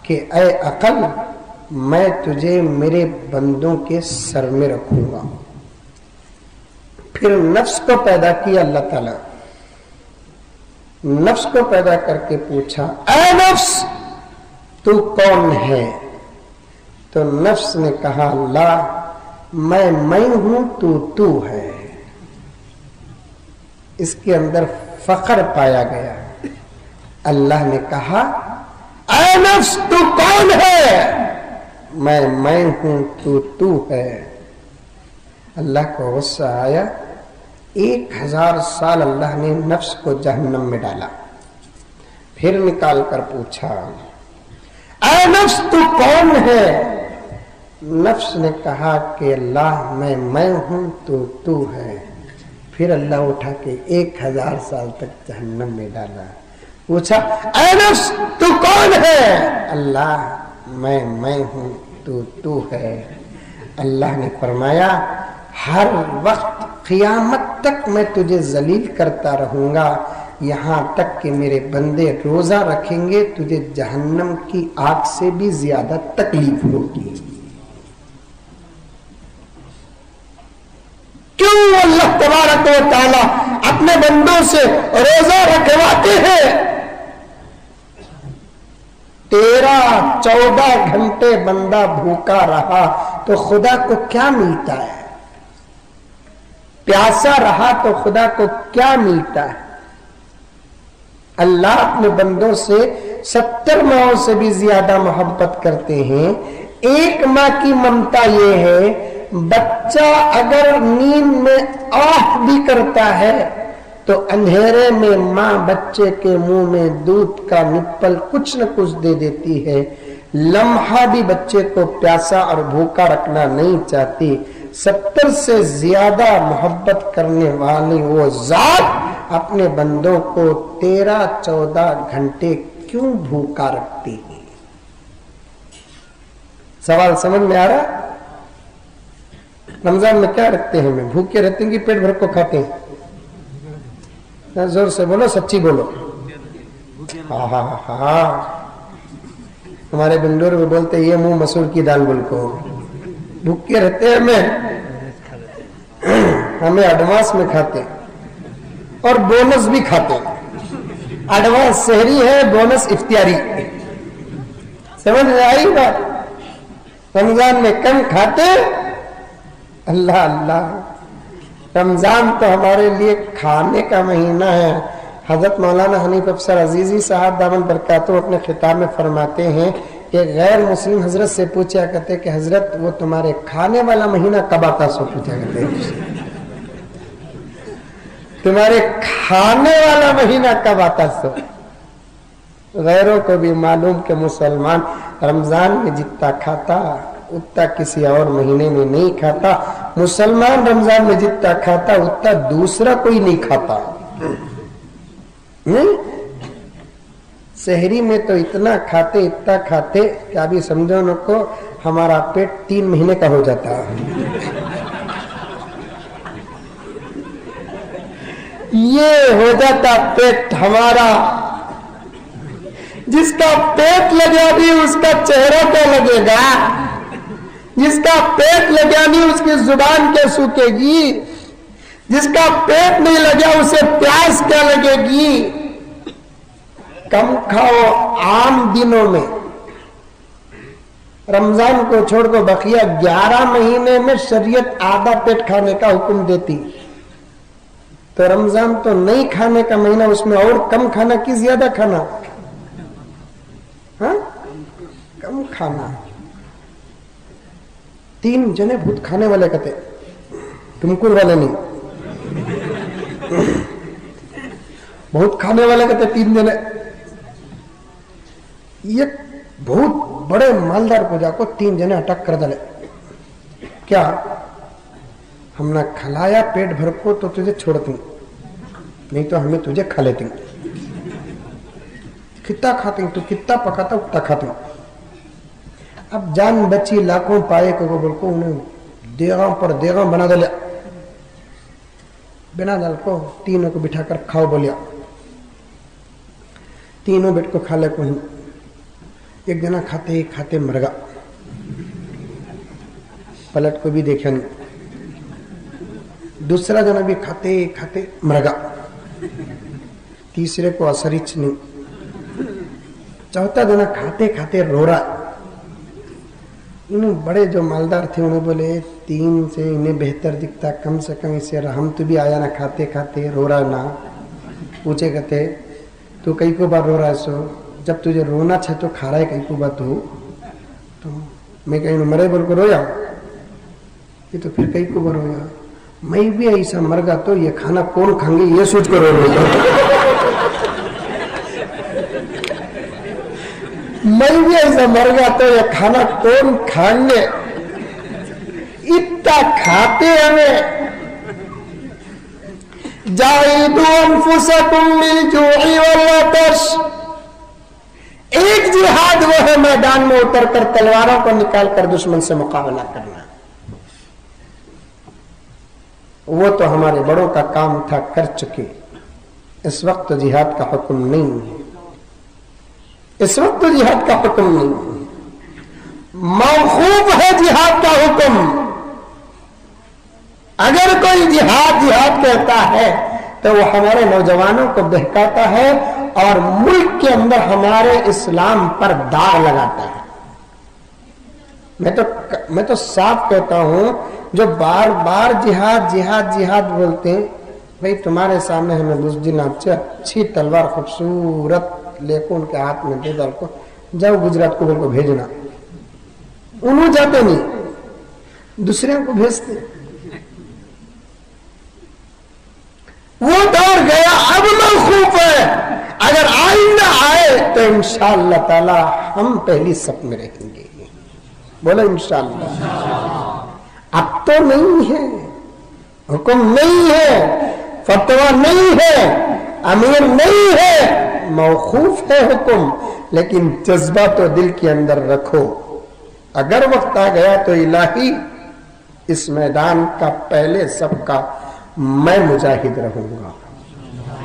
کہ اے عقل، میں تجھے میرے بندوں کے سر میں رکھوں گا۔ پھر نفس کو پیدا کیا اللہ تعالیٰ، نفس کو پیدا کر کے پوچھا، اے نفس تو کون ہے؟ تو نفس نے کہا، اللہ میں ہوں تو ہے۔ اس کے اندر فخر پایا گیا۔ اللہ نے کہا، اے نفس تو کون ہے؟ میں ہوں تو ہے۔ اللہ کو غصہ آیا، 1000 سال اللہ نے نفس کو جہنم میں ڈالا، پھر نکال کر پوچھا، اے نفس تو کون ہے؟ نفس نے کہا کہ اللہ میں ہوں تو ہے۔ پھر اللہ اٹھا کے 1000 سال تک جہنم میں ڈالا، پوچھا، اے نفس تو کون ہے؟ اللہ میں ہوں تو ہے۔ اللہ نے فرمایا، ہر وقت قیامت تک میں تجھے ذلیل کرتا رہوں گا، یہاں تک کہ میرے بندے روزہ رکھیں گے تجھے جہنم کی آگ سے بھی زیادہ تکلیف ہوگی۔ کیوں اللہ تبارک و تعالی اپنے بندوں سے روزہ رکھواتے ہیں، 13-14 گھنٹے بندہ بھوکا رہا تو خدا کو کیا ملتا ہے؟ پیاسا رہا تو خدا کو کیا ملتا ہے؟ اللہ اپنے بندوں سے 70 ماہوں سے بھی زیادہ محبت کرتے ہیں۔ ایک ماں کی ممتا یہ ہے، بچہ اگر نیند میں آہ بھی کرتا ہے تو اندھیرے میں ماں بچے کے منہ میں دودھ کا نپل کچھ نہ کچھ دے دیتی ہے، لمحہ بھی بچے کو پیاسا اور بھوکا رکھنا نہیں چاہتی۔ 70 سے زیادہ محبت کرنے والی وہ ذات اپنے بندوں کو 13-14 گھنٹے کیوں بھوکا رکھتی ہے؟ سوال سمجھ میں آ رہا؟ رمضان میں کیا رکھتے ہیں؟ ہمیں بھوکے رہتے ہیں کہ پیٹ بھر کو کھاتے ہیں؟ زور سے بولو، سچی بولو۔ ہاں ہمارے بنڈور میں بولتے یہ منہ مسور کی دال بول کو بھوکے رہتے ہیں، ہمیں ایڈوانس میں کھاتے اور بونس بھی کھاتے۔ ایڈوانس سحری ہے، بونس افطاری۔ سمجھ میں آئی بات؟ رمضان میں کم کھاتے۔ اللہ اللہ، رمضان تو ہمارے لیے کھانے کا مہینہ ہے۔ حضرت مولانا حنیف افسر عزیزی صاحب دامن برکاتہ اپنے خطاب میں فرماتے ہیں کہ غیر مسلم حضرت سے پوچھا کرتے کہ حضرت وہ تمہارے کھانے والا مہینہ کب آتا؟ سو پوچھا کرتے تمہارے کھانے والا مہینہ کب آتا؟ سو غیروں کو بھی معلوم کہ مسلمان رمضان میں جتنا کھاتا اتنا کسی اور مہینے میں نہیں کھاتا۔ مسلمان رمضان میں جتنا کھاتا اتنا دوسرا کوئی نہیں کھاتا۔ سحری میں تو اتنا کھاتے کہ ابھی سمجھو ان کو ہمارا پیٹ 3 مہینے کا ہو جاتا۔ یہ ہو جاتا پیٹ ہمارا۔ جس کا پیٹ لگا بھی اس کا چہرہ کیا لگے گا؟ جس کا پیٹ لگا نہیں اس کی زبان کیا سوکھے گی؟ جس کا پیٹ نہیں لگا اسے پیاس کیا لگے گی؟ کم کھاؤ عام دنوں میں، رمضان کو چھوڑ کو بقیہ 11 مہینے میں شریعت آدھا پیٹ کھانے کا حکم دیتی، تو رمضان تو نہیں کھانے کا مہینہ، اس میں اور کم کھانا کی زیادہ کھانا؟ ہاں کم کھانا۔ 3 جنے بہت کھانے والے کہتے، تمکن والے نہیں، بہت کھانے والے کہتے 3 جنے۔ یہ بہت بڑے مالدار کو جا کو 3 جنے اٹک کر دلے، کیا ہم نے کھلایا پیٹ بھر کو تو تجھے چھوڑتی، نہیں تو ہمیں تجھے کھا لیتی۔ کتنا کھاتی تو کتنا پکاتا اتنا کھاتی۔ اب جان بچی لاکھوں پائے کو بول کو انہیں دیگاں پر دیگاں بنا دلیا، بنا دل کو 3 کو بٹھا کر کھاؤ بولیا، 3 بیٹھ کو کھا لے کو ہی۔ ایک جنا کھاتے ہی کھاتے مرگا، پلٹ کو بھی دیکھا نہیں۔ دوسرا جنا بھی کھاتے ہی کھاتے مرگا، تیسرے کو اثر ہی نہیں۔ چوتھا جنا کھاتے کھاتے رو رہا۔ انہیں بڑے جو مالدار تھے انہیں بولے 3 سے انہیں بہتر دکھتا، کم سے کم اسے رحم تو بھی آیا نا، کھاتے کھاتے رو رہا نا۔ پوچھے کہتے تو کئی کو بار رو رہا ہے؟ سو جب تجھے رونا چھے تو کھا رہا ہے کئی کو بات ہو تو میں کہیں مرے بول کو رویا، یہ تو پھر کئی کو بار رویا۔ میں بھی ایسا مر گا تو یہ کھانا کون کھائیں گے یہ سوچ کر رو رہا، میں بھی ایسا مر گا تو یہ کھانا کون کھائیں گے؟ اتنا کھاتے ہمیں۔ جاہدوا انفسکم بالجوع والعطش، ایک جہاد وہ ہے میدان میں اتر کر تلواروں کو نکال کر دشمن سے مقابلہ کرنا، وہ تو ہمارے بڑوں کا کام تھا، کر چکے۔ اس وقت جہاد کا حکم نہیں ہے، اس وقت جہاد کا حکم نہیں ہے، موقوف ہے جہاد کا حکم۔ اگر کوئی جہاد کہتا ہے تو وہ ہمارے نوجوانوں کو بہکاتا ہے اور ملک کے اندر ہمارے اسلام پر داغ لگاتا ہے. میں تو صاف کہتا ہوں جو بار بار جہاد جہاد جہاد بولتے ہیں، بھئی تمہارے سامنے ہمیں بزدل اچھی تلوار خوبصورت لے کو ان کے ہاتھ میں دے ڈال کو جاؤ گجرات کو کو بھیجنا. انہوں جاتے نہیں، دوسرے کو بھیجتے. وہ دور گیا، اب موقوف ہے. اگر آئندہ آئے تو انشاءاللہ تعالی ہم پہلی صف میں رہیں گے. بولے انشاءاللہ. اب تو نہیں ہے، حکم نہیں ہے، فتویٰ نہیں ہے، امیر نہیں ہے، موقوف ہے حکم، لیکن جذبہ تو دل کے اندر رکھو. اگر وقت آ گیا تو الہی اس میدان کا پہلے سب کا میں مجاہد رہوں گا.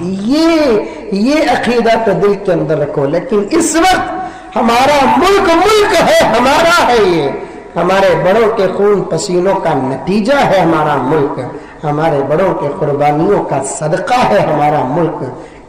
یہ عقیدہ تو دل کے اندر رکھو. لیکن اس وقت ہمارا ملک ہے، ہمارا ہے. یہ ہمارے بڑوں کے خون پسینوں کا نتیجہ ہے. ہمارا ملک ہمارے بڑوں کے قربانیوں کا صدقہ ہے. ہمارا ملک،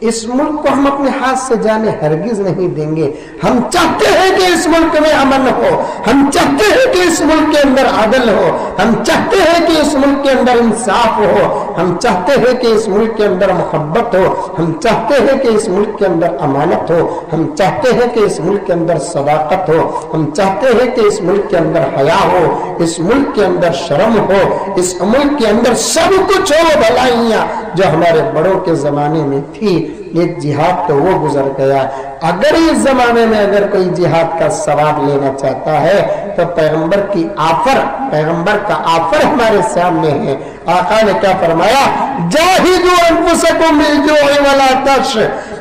اس ملک کو ہم اپنے ہاتھ سے جانے ہرگز نہیں دیں گے. ہم چاہتے ہیں کہ اس ملک میں امن ہو، ہم چاہتے ہیں کہ اس ملک کے اندر عدل ہو، ہم چاہتے ہیں کہ اس ملک کے اندر انصاف ہو، ہم چاہتے ہیں کہ اس ملک کے اندر محبت ہو، ہم چاہتے ہیں کہ اس ملک کے اندر امانت ہو، ہم چاہتے ہیں کہ اس ملک کے اندر صداقت ہو، ہم چاہتے ہیں کہ اس ملک کے اندر حیا ہو، اس ملک کے اندر شرم ہو، اس ملک کے اندر سب کچھ ہو. بھلائیاں جو ہمارے بڑوں کے زمانے میں تھی، ایک جہاد تو وہ گزر گیا. اگر اس زمانے میں اگر کوئی جہاد کا ثواب لینا چاہتا ہے تو پیغمبر کا آفر ہمارے سامنے ہے. آقا نے کیا فرمایا؟ جاہدوا انفسکم بالجوع والعطش،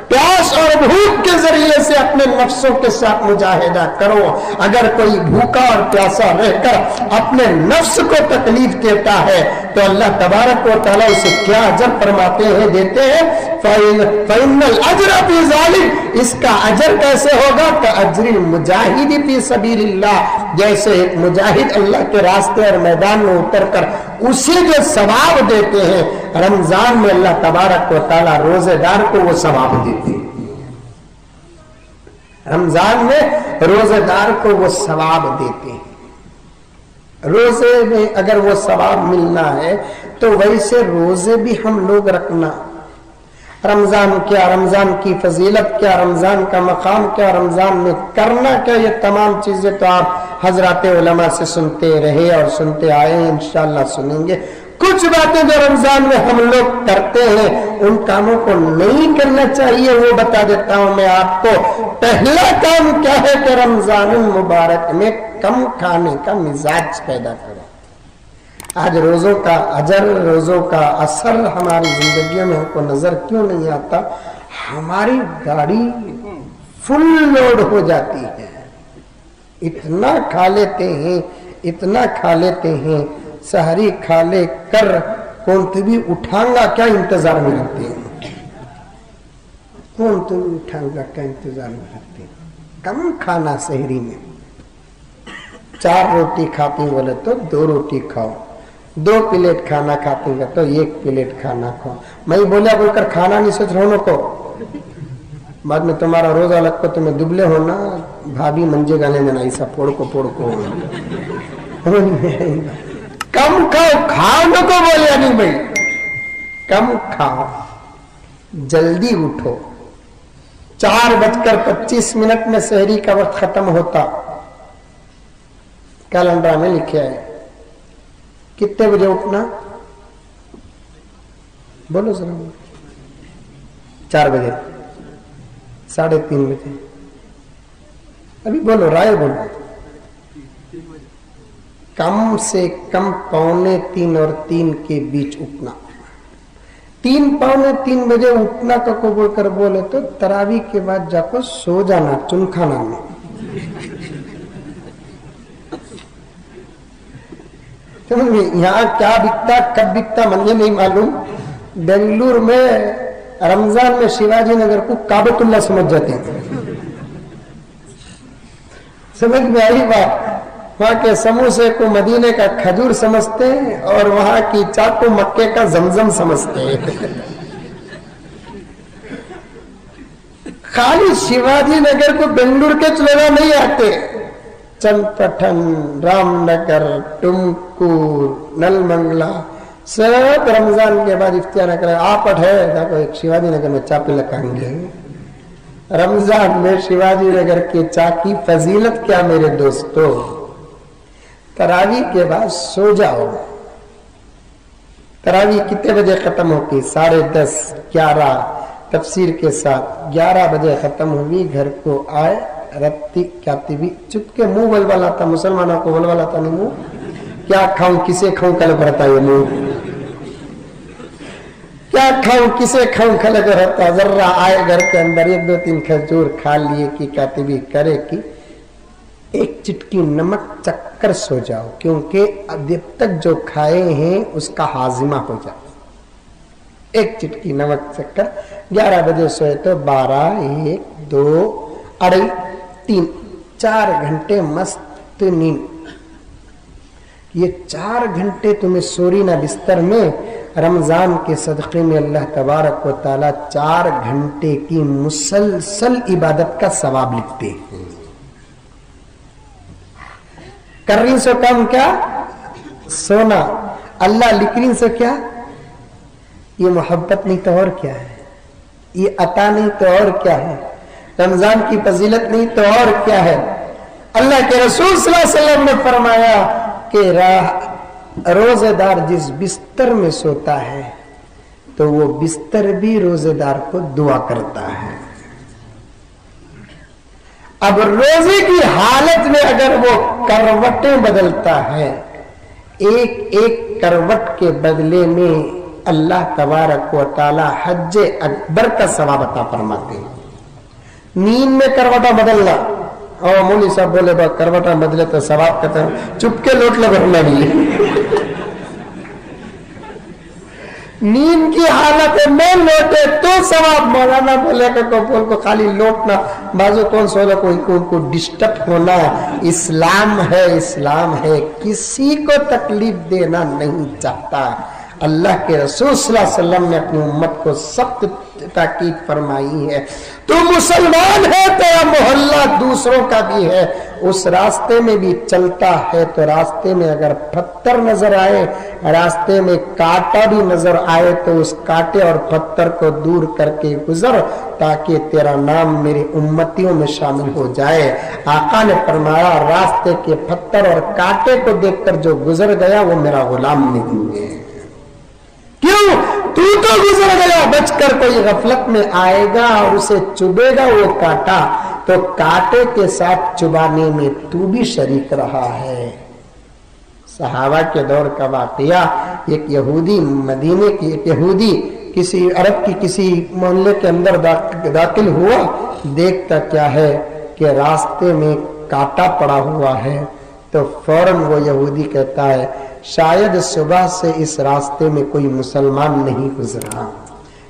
پیاس اور بھوک کے ذریعے سے اپنے نفسوں کے ساتھ مجاہدہ کرو. اگر کوئی بھوکا اور پیاسا رہ کر اپنے نفس کو تکلیف دیتا ہے تو اللہ تبارک و تعالیٰ اسے کیا اجر فرماتے ہیں، دیتے ہیں؟ فَإِنَّ الْأَجْرَ فِي ذَلِكَ، اس کا اجر کیسے ہوگا؟ كَأَجْرِ الْمُجَاهِدِ فِي سَبِيلِ اللَّهِ، جیسے ایک مجاہد اللہ کے راستے اور میدان میں اتر کر اسے جو ثواب دیتے ہیں، رمضان میں اللہ تبارک و تعالیٰ روزے دار کو وہ ثواب دیتے ہیں. رمضان میں روزے دار کو وہ ثواب دیتے ہیں. روزے میں اگر وہ ثواب ملنا ہے تو ویسے روزے بھی ہم لوگ رکھنا. رمضان کیا، رمضان کی فضیلت کیا، رمضان کا مقام کیا، رمضان میں کرنا کیا، یہ تمام چیزیں تو آپ حضرات علماء سے سنتے رہے اور سنتے آئے ہیں، انشاءاللہ سنیں گے. کچھ باتیں جو رمضان میں ہم لوگ کرتے ہیں ان کاموں کو نہیں کرنا چاہیے، وہ بتا دیتا ہوں میں آپ کو. پہلا کام کیا ہے کہ رمضان المبارک میں کم کھانے کا مزاج پیدا کرو. آج روزوں کا اجر، روزوں کا اثر ہماری زندگیوں میں ہم کو نظر کیوں نہیں آتا؟ ہماری گاڑی فل لوڈ ہو جاتی ہے، اتنا کھا لیتے ہیں سحری کھا لے کر کون تو بھی اٹھانگا کیا انتظار میں رہتے ہیں، کون تو بھی اٹھانگا کیا انتظار میں رہتے ہیں. کم کھانا سحری میں. 4 روٹی کھاتی بولے تو 2 روٹی کھاؤ، 2 پلیٹ کھانا کھاتی ہیں تو 1 پلیٹ کھانا کھاؤ. میں بولا بول کر کھانا نہیں سوچ رہا ہوں کو بعد میں تمہارا روزہ لگ کو تمہیں دبلے ہونا بھابھی منجے گانے دینا ایسا پوڑ کو کم کھاؤ. کھاؤ کو بولیا نہیں بھائی، کم کھاؤ، جلدی اٹھو. 4:25 میں سحری کا وقت ختم ہوتا. کیلنڈر میں لکھا ہے. کتنے بجے اٹھنا؟ بولو ذرا. 4 بجے، 3:30 بجے. ابھی بولو، رائے بولو. کم سے کم 2:45 اور 3 کے بیچ اٹھنا. 3:45 بجے اٹھنا تو کو بول کر بولے تو تراویح کے بعد جا کو سو جانا چنکھانا میں. یہاں کیا بکتا کب بکتا مجھے نہیں معلوم. بنگلور میں رمضان میں شیواجی نگر کو کعبۃ اللہ سمجھ جاتے ہیں. سمجھ میں آئی بات؟ وہاں کے سموسے کو مدینے کا کھجور سمجھتے ہیں اور وہاں کی چاٹ کو مکے کا زمزم سمجھتے ہیں. खाली शिवाजी नगर को बेंगलुरु के चलेगा नहीं आते, चंपठन, रामनगर, टुमकुर, नलमंगला सब रमजान के बाद इफ्तियार करें। आपट है देखो एक शिवाजी नगर में चा पे लगाएंगे। रमजान में शिवाजी नगर के चा की फजीलत क्या मेरे दोस्तों। तरावी के बाद सो जाओ। तरावी कितने बजे खत्म होती? 10:30, 11 तफसीर के साथ 11 बजे खत्म हुई। घर को आए, रत्ती क्या भी चुपके मुंह बलवाला था, मुसलमानों को बलवाला था नहीं मुंह, क्या खाऊं किसे खाऊं कल भरता ये मुंह, क्या खाऊं किसे खाऊं कल भरता। जर्रा आए घर के अंदर 1-2-3 खजूर खा लिए कि कातिबी करे कि एक चिटकी नमक चक्कर सो जाओ, क्योंकि अब तक जो खाए हैं उसका हाजिमा हो जाए। एक चिटकी नमक चक्कर। 11 बजे सोए तो 12, 1, 2, 2.5, 3, 4 घंटे मस्त नींद। ये 4 घंटे तुम्हें सोरी ना बिस्तर में, रमजान के सदक़े में अल्लाह तबारक व तआला 4 घंटे की मुसलसल इबादत का सवाब लिखते हैं। कर रही सो कम क्या? सोना। अल्लाह लिख रही सो क्या? ये मोहब्बत नहीं तो और क्या है, ये अता नहीं तो और क्या है, रमजान की फजीलत नहीं तो और क्या है। अल्लाह के रसूल सल्लल्लाहु अलैहि वसल्लम ने फरमाया कि रोजेदार जिस बिस्तर में सोता है तो वो बिस्तर भी रोजेदार को दुआ करता है। अब रोजे की हालत में अगर वो करवटें बदलता है, एक एक करवट के बदले में अल्लाह तबारक व तआला हज्जे अकबर का सवाब अता फरमाते हैं। नींद में करवटा बदलना, और मौली साहब बोले बा करवटा बदले तो सवाब कहते हैं, चुपके लोट लगना भी। नींद की हालत में लौटे तो सवाब। मौलाना बोले कपोल को खाली लौटना, बाजू कौन सोचा कोई को डिस्टर्ब होना। इस्लाम है, इस्लाम है, किसी को तकलीफ देना नहीं चाहता। अल्लाह के रसूल सल्लल्लाहु अलैहि वसल्लम ने अपनी उम्मत को सख्त ताकीद फरमाई है, तू मुसलमान है, तेरा मोहल्ला दूसरों का भी है। उस रास्ते में भी चलता है तो रास्ते में अगर पत्थर नजर आए, रास्ते में कांटा भी नजर आए तो उस कांटे और पत्थर को दूर करके गुजर, ताकि तेरा नाम मेरी उम्मतियों में शामिल हो जाए। आका ने फरमाया रास्ते के पत्थर और कांटे को देखकर जो गुजर गया वो मेरा गुलाम नहीं है। क्यों? तू तो गुजर गया, बचकर कोई गफलत में आएगा और उसे चुभेगा वो कांटा, तो कांटे के साथ चुबाने में तू भी शरीक रहा है। सहाबा के दौर का वाकया, एक यहूदी मदीने की, एक यहूदी किसी अरब की किसी मोहल्ले के अंदर दाखिल हुआ। देखता क्या है कि रास्ते में कांटा पड़ा हुआ है, तो फौरन वो यहूदी कहता है शायद सुबह से इस रास्ते में कोई मुसलमान नहीं गुजरा।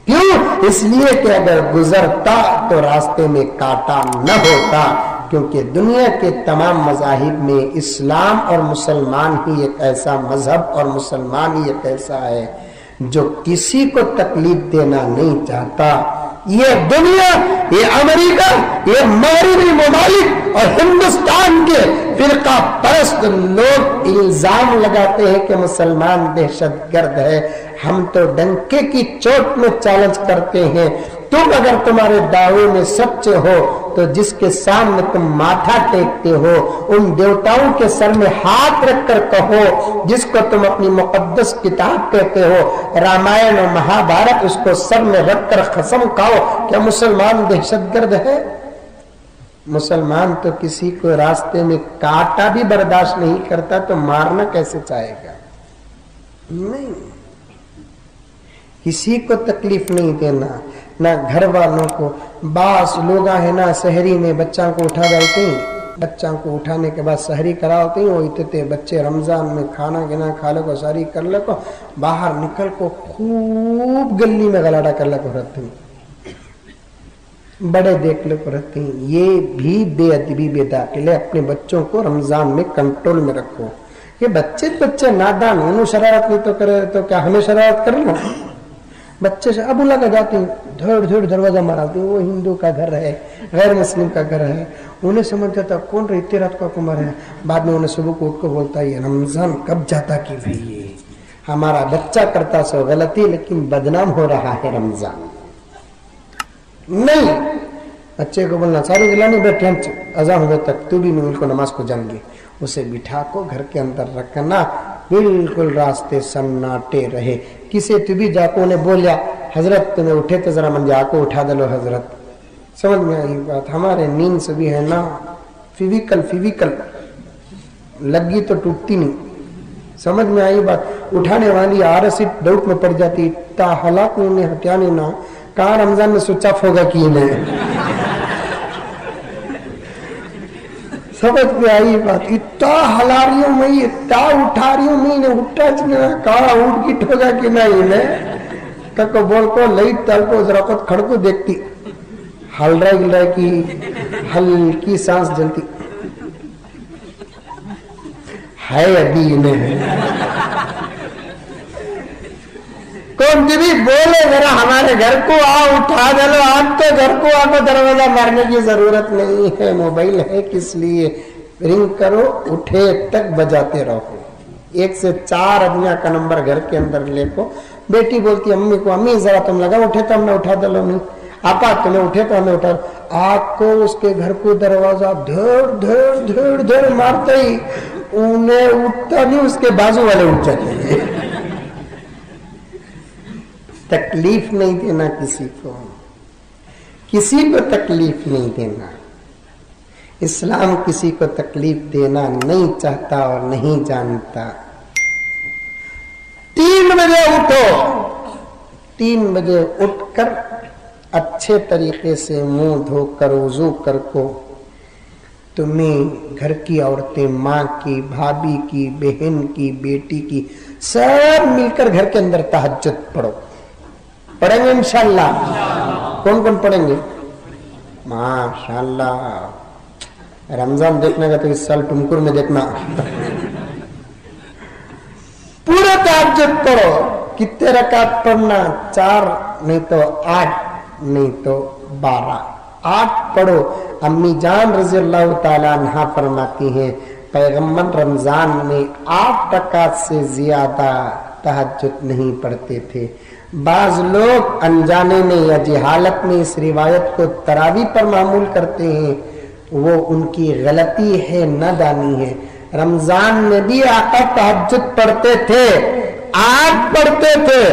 क्यों? इसलिए कि अगर गुजरता तो रास्ते में कांटा न होता, क्योंकि दुनिया के तमाम मज़ाहिब में इस्लाम और मुसलमान ही एक ऐसा मजहब और मुसलमान ही एक ऐसा है जो किसी को तकलीफ देना नहीं चाहता। ये दुनिया, ये अमेरिका, ये मगरिबी ममालिक और हिंदुस्तान के फिरका परस्त लोग इल्जाम लगाते हैं कि मुसलमान दहशतगर्द है। हम तो डंके की चोट में चैलेंज करते हैं, तुम अगर तुम्हारे दावे में सच्चे हो तो जिसके सामने तुम माथा टेकते हो उन देवताओं के सर में हाथ रखकर कहो, जिसको तुम अपनी मुकद्दस किताब कहते हो रामायण और महाभारत, उसको सर में रखकर कसम खाओ, क्या मुसलमान दहशतगर्द है? मुसलमान तो किसी को रास्ते में कांटा भी बर्दाश्त नहीं करता, तो मारना कैसे चाहेगा? नहीं, किसी को तकलीफ नहीं देना, ना घर वालों को। बास लोग है ना शहरी में बच्चा को उठा जाते हैं, बच्चा को उठाने के बाद सहरी कराते हैं, वो इतने बच्चे रमजान में खाना गिना खा लो को सहरी कर लो को बाहर निकल को खूब गली में गलाटा कर लो को रहते हैं, बड़े देख लो को रहते हैं। ये भी बेअदबी बेदाखिल है। अपने बच्चों को रमजान में कंट्रोल में रखो। ये बच्चे नादान, उन्होंने शरारत नहीं तो करे तो क्या हमें शरारत करना? बच्चे से अबू लगा जाते हैं, धड़ धड़ दरवाजा मारते हैं, वो हिंदू का घर है, गैर मुस्लिम का घर है, उन्हें समझ जाता कौन रे इतनी रात को कुमार है। बाद में उन्हें सुबह को उठ को बोलता है रमजान कब जाता कि भाई ये हमारा बच्चा करता सो गलती लेकिन बदनाम हो रहा है रमजान। नहीं, बच्चे को बोलना सारी गिलानी बैठे अजा हुए तक तू भी मिल को नमाज को जाएंगे, उसे बिठा को घर के अंदर रखना, बिल्कुल रास्ते सन्नाटे रहे। किसी तू भी जाको ने बोलिया हजरत तुम्हें उठे तो जरा मन जाको उठा दलो हजरत, समझ में आई बात। हमारे नींद से भी है ना फिजिकल लगी तो टूटती नहीं, समझ में आई बात। उठाने वाली आरसी डाउट में पड़ जाती, इतना हालात में उन्हें हत्याने ना कहा रमजान में स्विच ऑफ होगा कि नहीं, समझ में आई बात। इतना हला रही हूँ मैं, इतना उठा रही हूँ मैं, इन्हें उठा कहा उठ की ठोगा कि नहीं इन्हें कको बोल को लई तल को जरा खुद खड़को देखती, हल रहा की हल्की सांस जलती है अभी इन्हें कौन भी बोले जरा हमारे घर को आओ उठा दे लो, आप तो घर को आपको दरवाजा मारने की जरूरत नहीं है, मोबाइल है किस लिए, रिंग करो उठे तक बजाते रहो। 1 से 4 आदमियों का नंबर घर के अंदर लेको, बेटी बोलती अम्मी को अम्मी जरा तुम लगा उठे तो हमने उठा दे लो, नहीं आपा तुम्हें उठे तो हमें उठा। आपको उसके घर को दरवाजा धड़ धड़ धड़ धड़ मारते ही उन्हें उठता नहीं, उसके बाजू वाले उठ जाते हैं। तकलीफ नहीं देना किसी को तकलीफ नहीं देना। इस्लाम किसी को तकलीफ देना नहीं चाहता और नहीं जानता। 3 बजे उठो, 3 बजे उठकर अच्छे तरीके से मुंह धोकर वुजू कर को तुम्हें घर की औरतें, माँ की, भाभी की, बहन की, बेटी की, सब मिलकर घर के अंदर तहज्जुद पढ़ो। पढ़ेंगे इंशाअल्लाह? कौन कौन पढ़ेंगे? माशाअल्लाह। रमजान देखने का तो इस साल टुमकुर में देखना। पूरा तहज्जुद पढ़ो। कितने रकात पढ़ना? 4 नहीं तो 8 नहीं तो 12। 8 पढ़ो। अम्मी जान रज़ी अल्लाह ताला अन्हा फरमाती हैं पैगम्बर रमजान में 8 रकात से ज्यादा तहज्जुद नहीं पढ़ते थे। बाज लोग अनजाने में या जिहालत में इस रिवायत को तरावी पर मामूल करते हैं, वो उनकी गलती है, नादानी है। रमजान में भी आका तहज्जुद पढ़ते थे, 8 पढ़ते थे।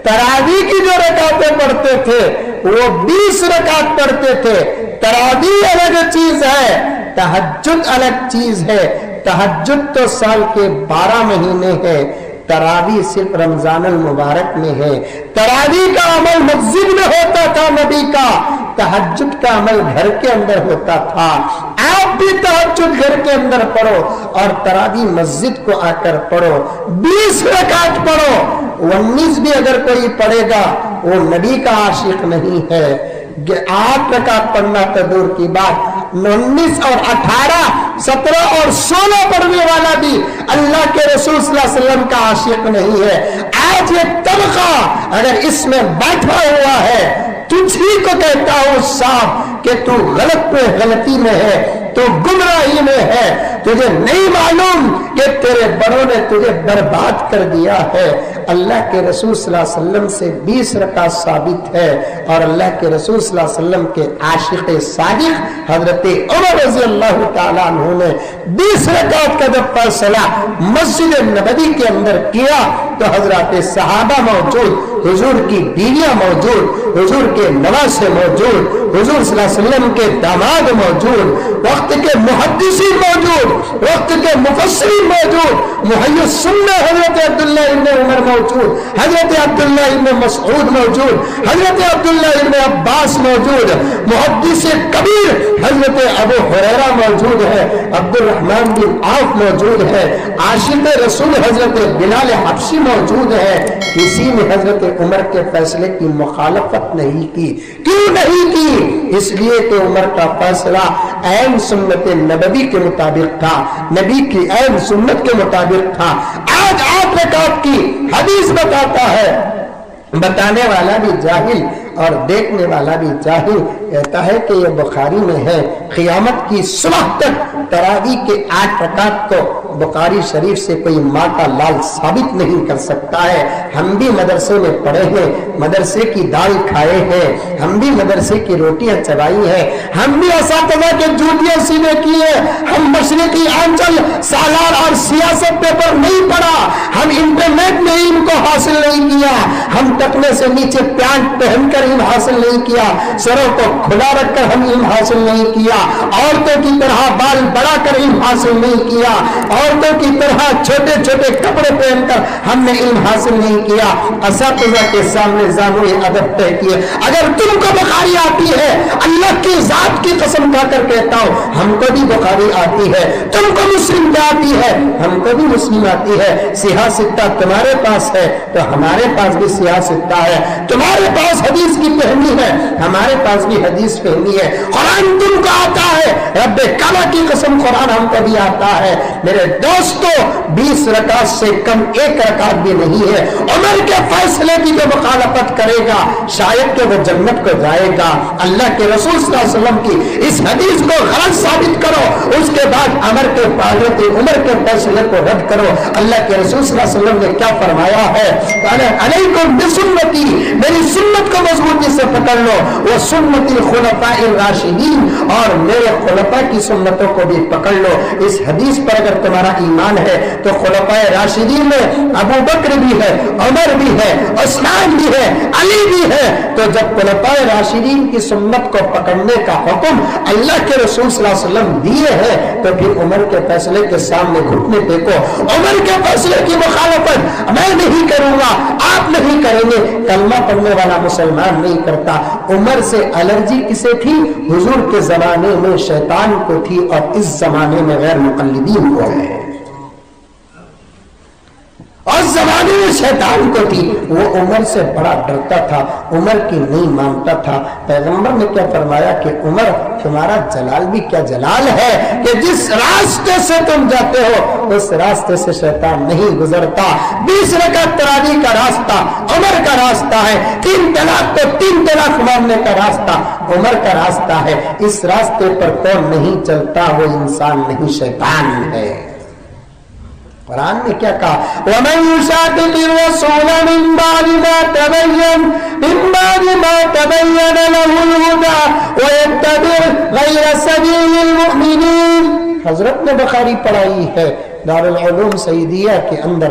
तरावी की जो रकातें पढ़ते थे वो 20 रकात पढ़ते थे। तरावी अलग चीज है, तहज्जुद अलग चीज है। तहज्जुद तो साल के 12 महीने है, तरावी सिर्फ रमजान अल मुबारक में है। तरावी का अमल मस्जिद में होता था नबी का, तहज्जुद का अमल घर के अंदर होता था। आप भी तहज्जुद घर के अंदर पढ़ो और तरावी मस्जिद को आकर पढ़ो। 20 रकात पढ़ो। 19 भी अगर कोई पढ़ेगा वो नबी का आशिक नहीं है। 8 रकात पढ़ना तो दूर की बात, 19 और 18, 17 और 16 पढ़ने वाला भी अल्लाह के रसूल सल्लल्लाहु अलैहि वसल्लम का आशिक नहीं है। आज ये तबका अगर इसमें बैठा हुआ है, तुझी को कहता हूं साहब कि तू गलत में गलती में है, तो गुमराही में है। तुझे नहीं मालूम कि तेरे बड़ों ने तुझे बर्बाद कर दिया है। अल्लाह के रसूल सल्लल्लाहु अलैहि वसल्लम से 20 रकात साबित है और अल्लाह के रसूल सल्लल्लाहु अलैहि वसल्लम के आशिक सादिक हजरत उमर रज़ी अल्लाह ताला अन्हु ने 20 रकात का जब फैसला मस्जिद नबवी के अंदर किया तो हजरत सहाबा मौजूद, हुजूर की बीवियां मौजूद, हुजूर के नवासे मौजूद, हुजूर सल्लल्लाहु अलैहि वसल्लम के दामाद मौजूद, वक्त के मुहद्दिसीन मौजूद, वक्त के मुफस्सिरीन मौजूद, मुहय्यिस सुन्नह हजरत अब्दुल्लाह इब्न उमर मौजूद, हजरत अब्दुल्लाह इब्न मसऊद मौजूद, हजरत अब्दुल्लाह इब्न अब्बास मौजूद, मुहद्दिस कबीर हजरत अबू हुरैरा मौजूद है, अब्दुल रहमान बिन औफ मौजूद है, आशिक रसूल हजरत बिलाल हबशी मौजूद है। किसी ने हजरत उमर के फैसले की मुखालफत नहीं की। क्यों नहीं की? इसलिए कि उमर का फैसला ऐन सुन्नत नबवी के मुताबिक था, नबी की ऐन सुन्नत के मुताबिक था। आज 8 रकात की हदीस बताता है बताने वाला भी जाहिल और देखने वाला भी जाहिल। कहता है कि ये बुखारी में है, क़यामत की सुबह तक तरावी के 8 रकात को बुखारी शरीफ से कोई माँ का लाल साबित नहीं कर सकता है। हम भी मदरसे में पढ़े हैं, मदरसे की दाल खाए हैं, हम भी मदरसे की रोटियां चबाई हैं, हम भी असातिज़ा के जूतियां सीने की है, हम मशरिकी आंचल सालार और सियासत पेपर नहीं पढ़ा, हम इंटरनेट में इनको हासिल नहीं किया, हम तकने से नीचे पैंट पहनकर इल्म हासिल नहीं किया, सरों को खुला रखकर हम इल्म हासिल नहीं किया, औरतों की तरह बाल बढ़ा कर इल्म हासिल नहीं किया, औरतों की तरह छोटे छोटे कपड़े पहनकर हमने इल्म हासिल नहीं किया। असातिज़ा के सामने ज़ानुए अदब तय किए। अगर तुमको बुखारी आती है, अल्लाह की जात की कसम खाकर कहता हूं हमको भी बुखारी आती है, तुमको मुस्लिम आती है, हमको भी मुस्लिम आती है। सियासत्ता तुम्हारे पास है तो हमारे पास भी सियासत्ता है, तुम्हारे पास हदीस की फहमी है, हमारे पास भी हदीस फहमी है। कुरान तुमको आता है, रब्बे काला की कसम कुरान हमको भी आता है। मेरे दोस्तों 20 रकात से कम 1 रकात भी नहीं है। उमर के फैसले की जो मुखालफत करेगा शायद कि वो जन्नत को जाएगा। अल्लाह के रसूल सल्लल्लाहु अलैहि वसल्लम की इस हदीस को गलत साबित करो, उसके बाद उमर के फैसले को रद्द करो। अल्लाह के रसूल सल्लल्लाहु अलैहि वसल्लम ने क्या फरमाया है, अलैकुम बिसुन्नती, मेरी सुन्नत को मजबूती से पकड़ लो, वो सुन्नतिल खुलफाए राशिदीन, और मेरे खुलफा की सुन्नतों को भी पकड़ लो। इस हदीस पर अगर तुम्हारा ईमान है तो खुलफाए राशिदीन में अबू बकर भी है, उमर भी है, उस्मान भी है, अली भी है। तो जब खुलफाए राशिदीन की सुन्नत को पकड़ने का हुक्म अल्लाह के रसूल सल्लल्लाहु अलैहि वसल्लम दिए है तो फिर उमर के फैसले के सामने घुटने टेको। उमर के फैसले की मुखालफत मैं नहीं करूंगा, आप नहीं करेंगे। कलमा पढ़ने वाला मुसलमान नहीं करता। उमर से एलर्जी किसे थी? हुजूर के जमाने में शैतान को थी और इस जमाने में गैर मुक़ल्लिदीन को है। और जमाने में शैतान को थी, वो उमर से बड़ा डरता था, उमर की नहीं मानता था। पैगंबर ने क्या फरमाया कि उमर तुम्हारा जलाल भी क्या जलाल है कि जिस रास्ते से तुम जाते हो उस रास्ते से शैतान नहीं गुजरता। 20 रकात तरावी का रास्ता उमर का रास्ता है, 3 तलाक तो 3 तलाक मारने का रास्ता उमर का रास्ता है। इस रास्ते पर कौन नहीं चलता वो इंसान नहीं शैतान है। कुरान ने क्या कहा, वमन युशाक़िक़िर रसूल मिन बादि मा तबय्यन लहुल हुदा व यत्तबि' गैर सबीलिल मुमिनीन। हजरत ने बुखारी पढ़ाई है दारुल उलूम सईदिया के अंदर,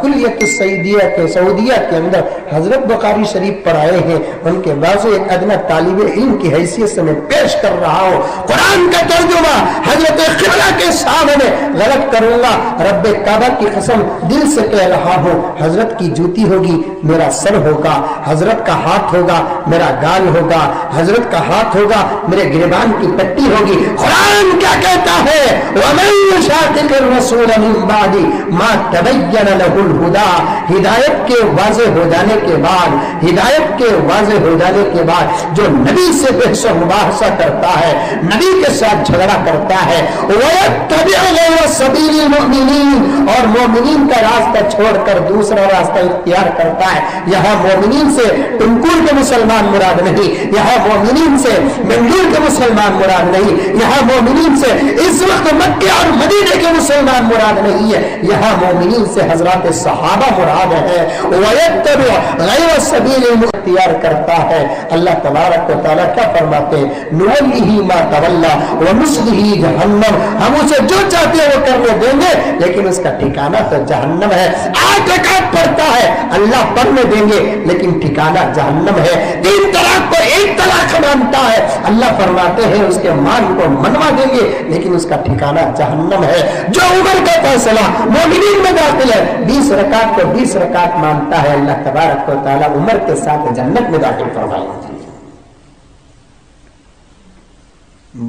कुल्लियत सईदिया के सऊदिया के अंदर हजरत बुखारी शरीफ पढ़ाए हैं। उनके बाजू एक अदना तालिब इल्म की हैसियत से मैं पेश कर रहा हूँ। कुरान का तर्जुमा हजरत क़िबला के सामने गलत करूंगा, रब्बे काबा की कसम दिल से कह रहा हूँ। हजरत की जूती होगी मेरा सर होगा, हजरत का हाथ होगा मेरा गाल होगा, हजरत का हाथ होगा मेरे गिरबान की पट्टी होगी। कुरान क्या कहता है, वमन युशाक़िक़िर रसूल मिन बादि मा तबय्यन लहुल हुदा। हिदायत के वाज़े हो जाने के बाद, हिदायत के वाज़े हो जाने के बाद जो नबी से बहस व मुबाहसा करता है, नबी के साथ झगड़ा करता है, वयत्तबि' गैर सबीलिल मुमिनीन, और मोमिनीन का रास्ता छोड़कर दूसरा रास्ता इख्तियार करता है। यहाँ मोमिनीन से टुमकुर के मुसलमान मुराद नहीं, यहाँ मोमिनीन से मंगूर के मुसलमान मुराद नहीं, यहाँ मोमिनीन से इस वक्त मक्के और मदीने के मुसलमान मुराद नहीं है, यहाँ मोमिनीन से हजरत सहाबा मुराद है। वयत्तबि' गैर सबीलिल इख्तियार करता है। अल्लाह तबारक व तआला क्या फरमाते हैं, नुवल्लिही मा तवल्ला व नुस्लिही जहन्नम। हम उसे जो चाहते हैं वो करने देंगे, लेकिन उसका ठिकाना तो जहन्नम है। 8 रकात पढ़ता है अल्लाह पढ़ने देंगे, लेकिन ठिकाना जहन्नम है। 3 तलाक को 1 तलाक मानता है, अल्लाह फरमाते हैं उसके मान को मनवा देंगे, लेकिन उसका ठिकाना जहन्नम है। जो उमर का फैसला मोमिनीन में दाखिल है, 20 रकात को 20 रकात मानता है, अल्लाह तबारक व तआला उमर के साथ जन्नत में दाखिल फरमाएंगे।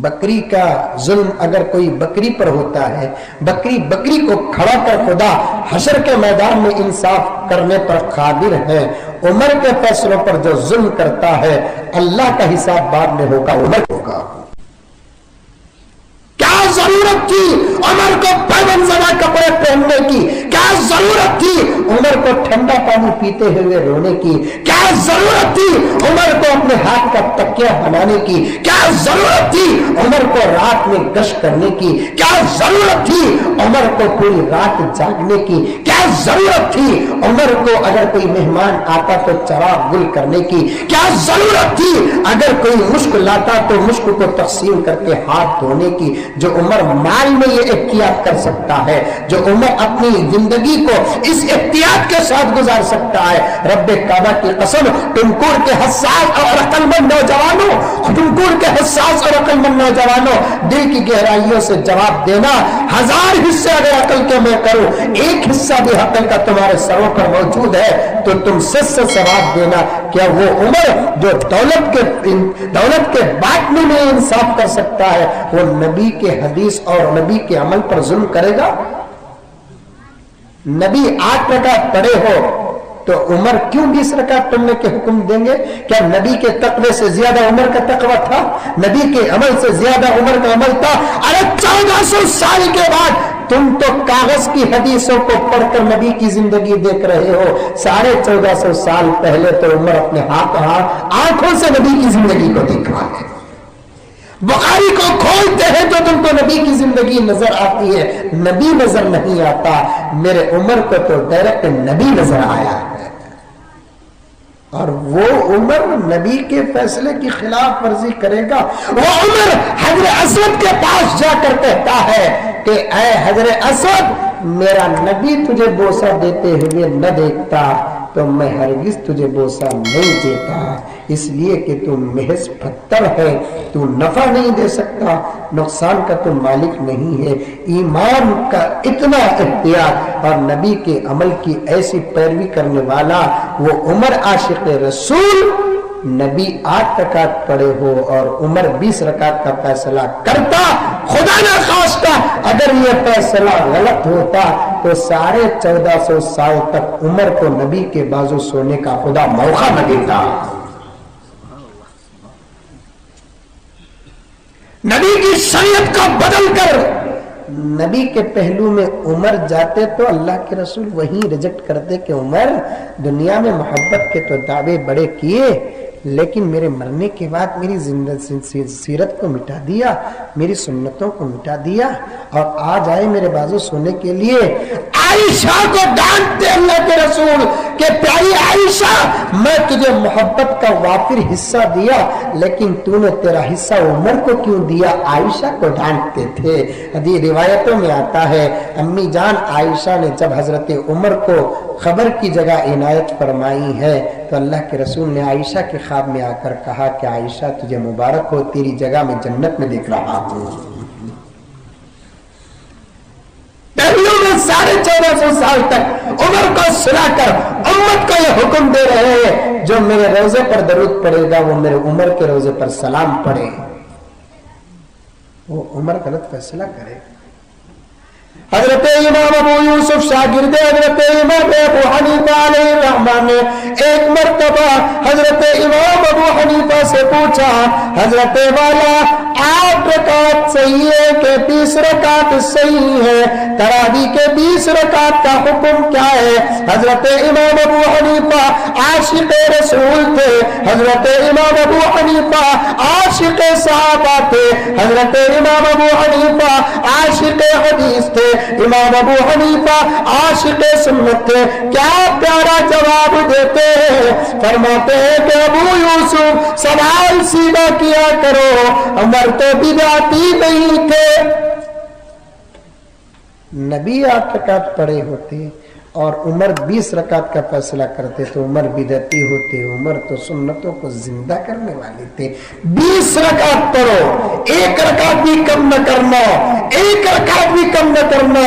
बकरी का जुल्म अगर कोई बकरी पर होता है, बकरी को खड़ा कर खुदा हशर के मैदान में इंसाफ करने पर कादिर है। उमर के फैसलों पर जो जुल्म करता है अल्लाह का हिसाब बाद में होगा, उमर होगा। क्या जरूरत थी उमर को पैबंद ज़दा कपड़े पहनने की? क्या जरूरत थी उमर को ठंडा पानी पीते हुए रोने की? क्या जरूरत थी उमर को अपने हाथ का तकिया बनाने की? क्या जरूरत थी उमर को रात में गश्त करने की? क्या जरूरत थी उमर को पूरी रात जागने की? क्या जरूरत थी उमर को अगर कोई मेहमान आता तो चराग गुल करने की? क्या जरूरत थी अगर कोई मुश्क लाता तो मुश्क को तकसीम करके हाथ धोने की? जो उमर माल में ये एहतियात कर सकता है, जो उमर अपनी जिंदगी को इस एहतियात के साथ गुजार सकता है, रब्बे काबा की कसम, टुमकुर के हसास और अक्लमंद नौजवानों, टुमकुर के हसास और अक्लमंद नौजवानों, दिल की गहराइयों से जवाब देना। 1000 हिस्से अगर अकल के मैं करूं, एक हिस्सा भी अकल का तुम्हारे सरों पर मौजूद है तो तुम सच से जवाब देना, क्या वो उमर जो दौलत के बांटने में इंसाफ कर सकता है, वो नबी के हदीस और नबी के अमल पर जुल्म करेगा? नबी 8 रकात पढ़े हो तो उमर क्यों 20 रकात पढ़ने के हुक्म देंगे? क्या नबी के तकवे से ज्यादा उमर का तकवा था? नबी के अमल से ज्यादा उमर का अमल था? अरे 1400 साल के बाद तुम तो कागज की हदीसों को पढ़कर नबी की जिंदगी देख रहे हो। 1450 साल पहले तो उमर अपने आंखों से नबी की जिंदगी को देखा है। बुखारी को खोलते हैं तो तुमको नबी की जिंदगी नजर आती है, नबी नजर नहीं आता। मेरे उमर को तो डायरेक्ट नबी नजर आया है, और वो उमर नबी के फैसले की खिलाफ वर्जी करेगा। वो उमर हजरत असद के पास जाकर कहता है कि ऐ हजरत असद, मेरा नबी तुझे बोसा देते हुए न देखता तो मैं हरगिज तुझे बोसा नहीं देता, इसलिए कि तू महज पत्थर है, तू नफा नहीं दे सकता, नुकसान का तू मालिक नहीं है। ईमान का इतना इख्तियार और नबी के अमल की ऐसी पैरवी करने वाला वो उमर आशिक रसूल, नबी 8 रकात पढ़े हो और उमर 20 रकात का फैसला करता, खुदा ना खास्ता अगर ये फैसला गलत होता तो 1450 साल तक उमर को नबी के बाजू सोने का खुदा मौका न देता। नबी की शरीयत को बदल कर नबी के पहलू में उमर जाते तो अल्लाह के रसूल वहीं रिजेक्ट करते कि उमर, दुनिया में मोहब्बत के तो दावे बड़े किए, लेकिन मेरे मरने के बाद मेरी सीरत को मिटा दिया, मेरी सुन्नतों को मिटा दिया, और आज आए मेरे बाजू सोने के लिए। आयशा को डांटते अल्लाह के रसूल के प्यारी आयशा, मैं तुझे मोहब्बत का वाफिर हिस्सा दिया, लेकिन तूने तेरा हिस्सा उमर को क्यों दिया? आयशा को डांटते थे। हदीस रिवायतों में आता है, अम्मी जान आयशा ने जब हजरत उमर को खबर की जगह इनायत फरमाई है तो अल्लाह के रसूल ने आयशा के ख्वाब में आकर कहा कि आयशा तुझे मुबारक हो, तेरी जगह मैं जन्नत में देख रहा हूं। पहलू में 1450 साल तक उमर को सुनाकर उम्मत को यह हुक्म दे रहे हैं, जो मेरे रोजे पर दरूद पड़ेगा वो मेरे उमर के रोजे पर सलाम पड़े। वो उमर गलत फैसला करे। हजरत इमाम अबू यूसुफ शागिर्द हजरत इमाम अबू हनीफा अलैहिर्रहमान ने एक मर्तबा हजरत इमाम अबू हनीफा से पूछा, हजरत वाला 8 रकात सही है कि 20 रकात सही है? तरावी के 20 रकात का हुक्म क्या है? हजरत इमाम अबू हनीफा आशिक रसूल थे, हजरत इमाम अबू हनीफा आशिक सहाबा थे, हजरत इमाम अबू हनीफा आशिक हदीस थे, इमाम अबू हनीफा आशिक सुन्नत थे। क्या प्यारा जवाब देते हैं, फरमाते हैं कि अबू यूसुफ सवाल सीधा किया करो, उमर तो बिदाती नहीं थे। नबी 8 रकात पढ़े होते और उमर 20 रकात का फैसला करते तो उमर बिदती होते। उमर तो सुन्नतों को जिंदा करने वाले थे। 20 रकात पढ़ो, 1 रकात भी कम न करना, 1 रकात भी कम न करना।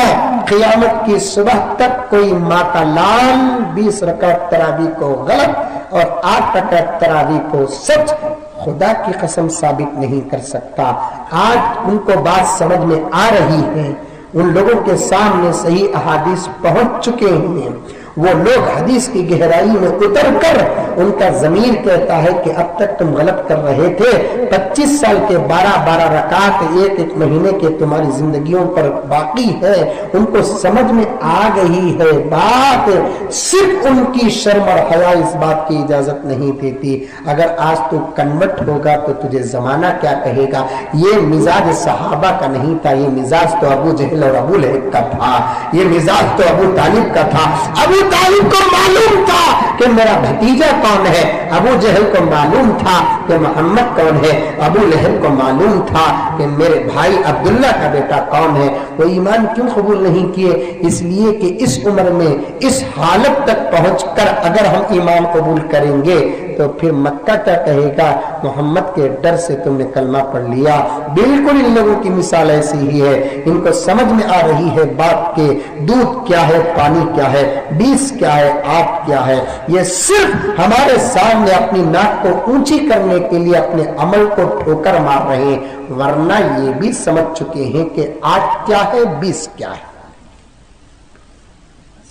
क़यामत की सुबह तक कोई माता लाल 20 रकात तरावी को गलत और 8 रकात तरावी को सच, खुदा की कसम साबित नहीं कर सकता। आज उनको बात समझ में आ रही है, उन लोगों के सामने सही अहादीस पहुंच चुके हैं, वो लोग हदीस की गहराई में उतर कर उनका ज़मीर कहता है कि अब तक तुम गलत कर रहे थे, 25 साल के 12-12 रकात एक एक महीने के तुम्हारी जिंदगियों पर बाकी है, उनको समझ में आ गई है बात, सिर्फ उनकी शर्म और हया इस बात की इजाजत नहीं देती। अगर आज तू कन्वर्ट होगा तो तुझे जमाना क्या कहेगा। ये मिजाज सहाबा का नहीं था, ये मिजाज तो अबू जहल और अबू लहब का था, ये मिजाज तो अबू तालिब का था। अबू तालिब को मालूम था कि मेरा भतीजा कौन है, अबू जहल को मालूम था कि मोहम्मद कौन है, अबू लहब को मालूम था कि मेरे भाई अब्दुल्ला का बेटा कौन है। वो ईमान क्यों कबूल नहीं किए? इसलिए कि इस उम्र में इस हालत तक पहुंचकर अगर हम ईमान कबूल करेंगे तो फिर मक्का क्या कहेगा, मोहम्मद के डर से तुमने कलमा पढ़ लिया। बिल्कुल इन लोगों की मिसाल ऐसी ही है, इनको समझ में आ रही है बात के दूध क्या है, पानी क्या है, बीस क्या है, आग क्या है। ये सिर्फ हमारे सामने अपनी नाक को ऊंची करने के लिए अपने अमल को ठोकर मार रहे हैं, वरना ये भी समझ चुके हैं कि आग क्या है, बीस क्या है।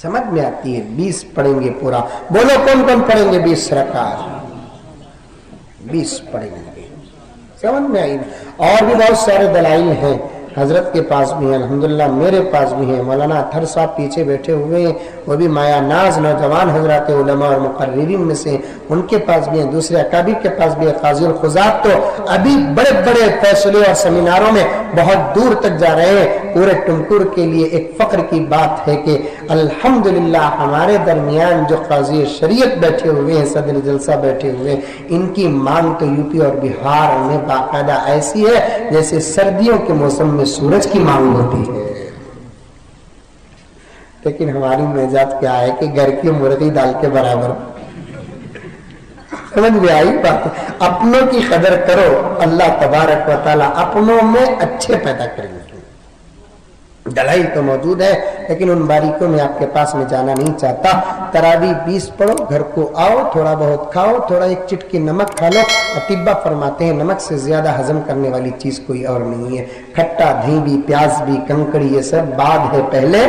समझ में आती है। 20 पढ़ेंगे पूरा। बोलो कौन कौन पढ़ेंगे 20 रकात? 20 पढ़ेंगे। समझ में आई। और भी बहुत सारे दलाइल हैं, हजरत के पास भी है, अल्हम्दुलिल्लाह मेरे पास भी है। मौलाना अतहर साहब पीछे बैठे हुए हैं, वो भी माया नाज नौजवान हजरत उलमा और मुकर्रिरीन में से, उनके पास भी है। दूसरे अकाबिर के पास भी है। काज़ी खुजात तो अभी बड़े बड़े फैसले और सेमिनारों में बहुत दूर तक जा रहे हैं। पूरे टुमकुर के लिए एक फख्र की बात है कि अल्हम्दुलिल्लाह हमारे दरमियान जो काज़ी शरीयत बैठे हुए हैं, सदर जलसा बैठे हुए हैं, इनकी मांग तो यूपी और बिहार में बाकायदा ऐसी है जैसे सर्दियों के मौसम में सूरज की मांग होती है। लेकिन हमारी मिजाज क्या है कि घर की मुर्गी दाल के बराबर। समझ में आई बात? अपनों की कदर करो, अल्लाह तबारक व तआला अपनों में अच्छे पैदा करेंगे। दलाइल तो मौजूद है, लेकिन उन बारीकों में आपके पास में जाना नहीं चाहता। तरावी 20 पढ़ो, घर को आओ, थोड़ा बहुत खाओ, थोड़ा एक चिटकी नमक खा लो। अतिब्बा फरमाते हैं नमक से ज्यादा हजम करने वाली चीज कोई और नहीं है। खट्टा, घी भी, प्याज भी, कंकड़ी, ये सब बाद है, पहले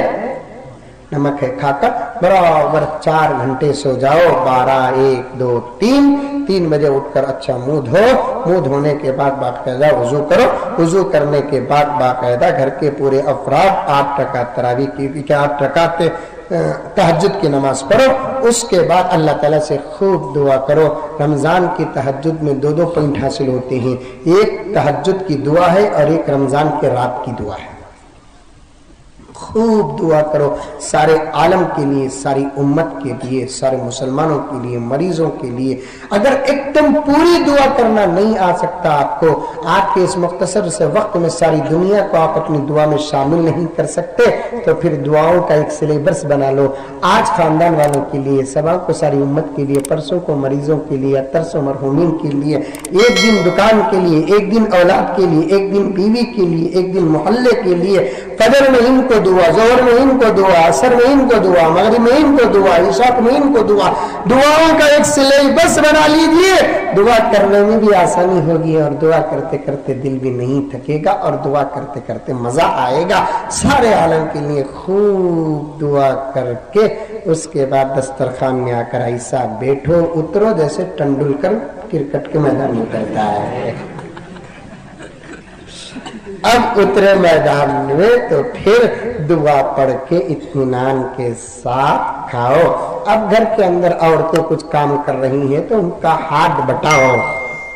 नमक है। खाकर बराबर 4 घंटे सो जाओ। 12, 1, 2, 3 बजे उठकर अच्छा मुंह धो। मुंह धोने के बाद बाकायदा वजू करो। वजू करने के बाद बाकायदा घर के पूरे अफराद 8 रकात तरावी की, 8 रकात तहज्जुद की नमाज पढ़ो। उसके बाद अल्लाह ताला से खूब दुआ करो। रमजान की तहज्जुद में 2-2 पॉइंट हासिल होते हैं। एक तहज्जुद की दुआ है और एक रमजान के रात की दुआ है। खूब दुआ करो सारे आलम के लिए, सारी उम्मत के लिए, सारे मुसलमानों के लिए, मरीजों के लिए। अगर एकदम पूरी दुआ करना नहीं आ सकता आपको, आपके इस मुख्तसर से वक्त में सारी दुनिया को आप अपनी दुआ में शामिल नहीं कर सकते, तो फिर दुआओं का एक सिलेबस बना लो। आज खानदान वालों के लिए, सबा को सारी उम्मत के लिए, परसों को मरीजों के लिए, तरसों मरहूमीन के लिए, एक दिन दुकान के लिए, एक दिन औलाद के लिए, एक दिन बीवी के लिए, एक दिन मोहल्ले के लिए। फजर में इनको दुआ, जोहर में इनको दुआ, असर में इनको दुआ, मगरिब में इनको दुआ, इशा में इनको दुआ। दुआओं का एक सिलेबस बना लीजिए, दुआ करने में भी आसानी होगी और दुआ करते करते दिल भी नहीं थकेगा और दुआ करते करते मजा आएगा। सारे आलम के लिए खूब दुआ करके उसके बाद दस्तरखान में आकर ऐसा बैठो, उतरो जैसे तेंदुलकर क्रिकेट के मैदान में उतरता है। अब उतरे मैदान में तो फिर दुआ पढ़ के इत्मीनान के साथ खाओ। अब घर के अंदर औरतें कुछ काम कर रही हैं तो उनका हाथ बटाओ।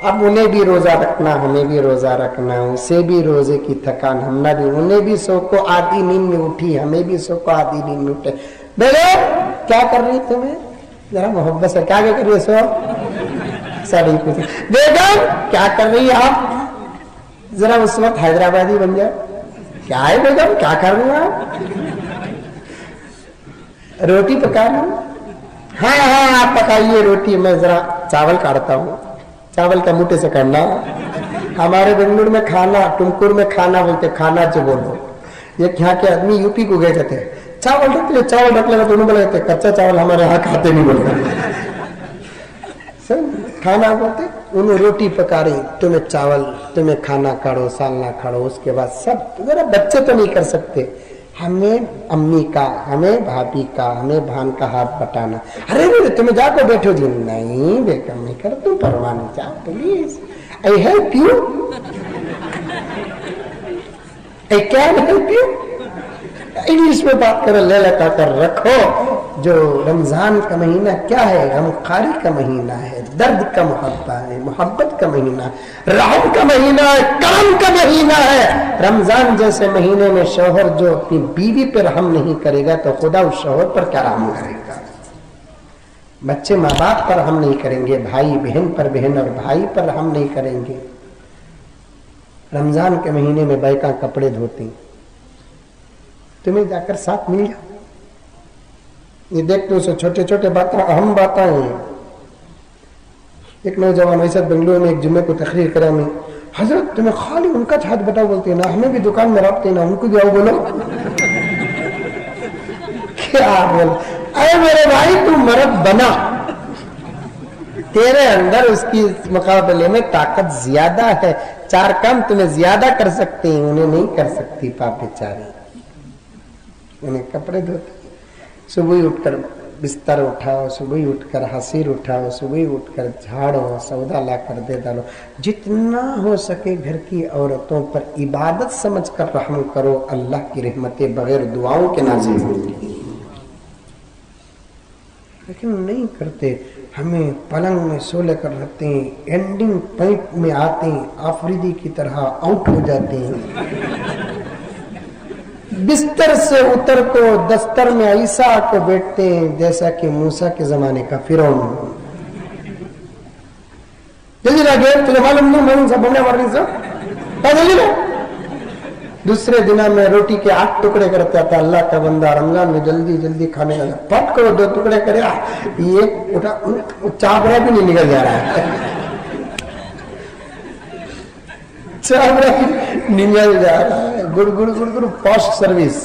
अब उन्हें भी रोजा रखना, हमें भी रोजा रखना, उसे भी रोजे की थकान, हमने भी, उन्हें भी सो को आधी नींद में उठी, हमें भी सो को आधी नींद में उठे। बेगम क्या कर रही तुम्हें? जरा मोहब्बत से क्या कर रही है? सो सारी कुछ। बेगम क्या कर रही है आप? जरा उस वक्त हैदराबादी बन जाए। क्या है बेगम, क्या कर रही हो आप? रोटी पका रही हूं। हाँ हाँ आप पकाइए रोटी, मैं जरा चावल काटता हूँ। चावल का मुट्ठे से करना। हमारे बेंगलुरु में खाना, टुमकुर में खाना बोलते, खाना जो बोलो। ये यहाँ के आदमी यूपी को गए थे, चावल रख ले, चावल रख लेगा। दोनों बोले कच्चा चावल हमारे यहाँ खाते नहीं बोलते। खाना बोलते, उन्हें रोटी पका रही, तुम्हें चावल, तुम्हें खाना काढ़ो, सालना काढ़ो। उसके बाद सब, जरा बच्चे तो नहीं कर सकते, ہمیں امی کا, ہمیں بھابھی کا, ہمیں بہن کا ہاتھ بٹانا. ارے تم جا کر بیٹھو جی. نہیں بیٹا میں کر دوں, پرواہ نہیں, جا please, I help you, I can help you. English میں بات کرو, لے لٹا کر رکھو. جو رمضان کا مہینہ کیا ہے؟ غمخواری کا مہینہ ہے, درد کا محبت کا مہینہ, رحم کا مہینہ ہے, کرم کا مہینہ ہے. رمضان جیسے مہینے میں شوہر جو اپنی بیوی پر رحم نہیں کرے گا تو خدا اس شوہر پر کیا رحم کرے گا؟ بچے ماں باپ پر رحم نہیں کریں گے, بھائی بہن پر, بہن اور بھائی پر رحم نہیں کریں گے. رمضان کے مہینے میں بیکاں کپڑے دھوتی, تمہیں جا کر ساتھ مل جاؤ. یہ دیکھتے اسے چھوٹے چھوٹے باتیں, اہم باتیں ہیں. ایک نوجوان ایسا بنگلور میں ایک جمعے کو تقریر کرا میں, حضرت تمہیں خالی ان کا ہاتھ بٹاؤ بولتے ہیں نا, ہمیں بھی دکان میں رابطے نا, ان کو بھی آؤ بولو. کیا بول, اے میرے بھائی تو مرد بنا, تیرے اندر اس کی مقابلے میں طاقت زیادہ ہے. 4 کام تمہیں زیادہ کر سکتے ہیں, انہیں نہیں کر سکتی. پاپ بیچارے انہیں کپڑے دھوتے, صبح اٹھ کر بستر اٹھاؤ, صبح اٹھ کر حسیر اٹھاؤ, صبح اٹھ کر جھاڑو, سودا لا کر دے ڈالو. جتنا ہو سکے گھر کی عورتوں پر عبادت سمجھ کر رحم کرو. اللہ کی رحمتیں بغیر دعاؤں کے نازل ہوتی, لیکن نہیں کرتے. ہمیں پلنگ میں سو لے کر رہتے ہیں, اینڈنگ پوائنٹ میں آتے ہیں, آفریدی کی طرح آؤٹ ہو جاتے ہیں. بستر سے اتر کو دستر میں عیسیٰ کو بیٹھتے ہیں جیسا کہ موسیٰ کے زمانے کا فرعون. جلدی لگے, تجھے معلوم نہیں میں ان سے بننے والے سے جلدی لو. دوسرے دن میں روٹی کے 8 ٹکڑے کرتا تھا. اللہ کا بندہ رمضان میں جلدی جلدی کھانے لگا. پٹ کرو 2 ٹکڑے کرے, یہ چابرا بھی نہیں نکل جا رہا ہے, چابرا نکل جا رہا ہے. گڑ گڑ گڑ گڑ پوسٹ سروس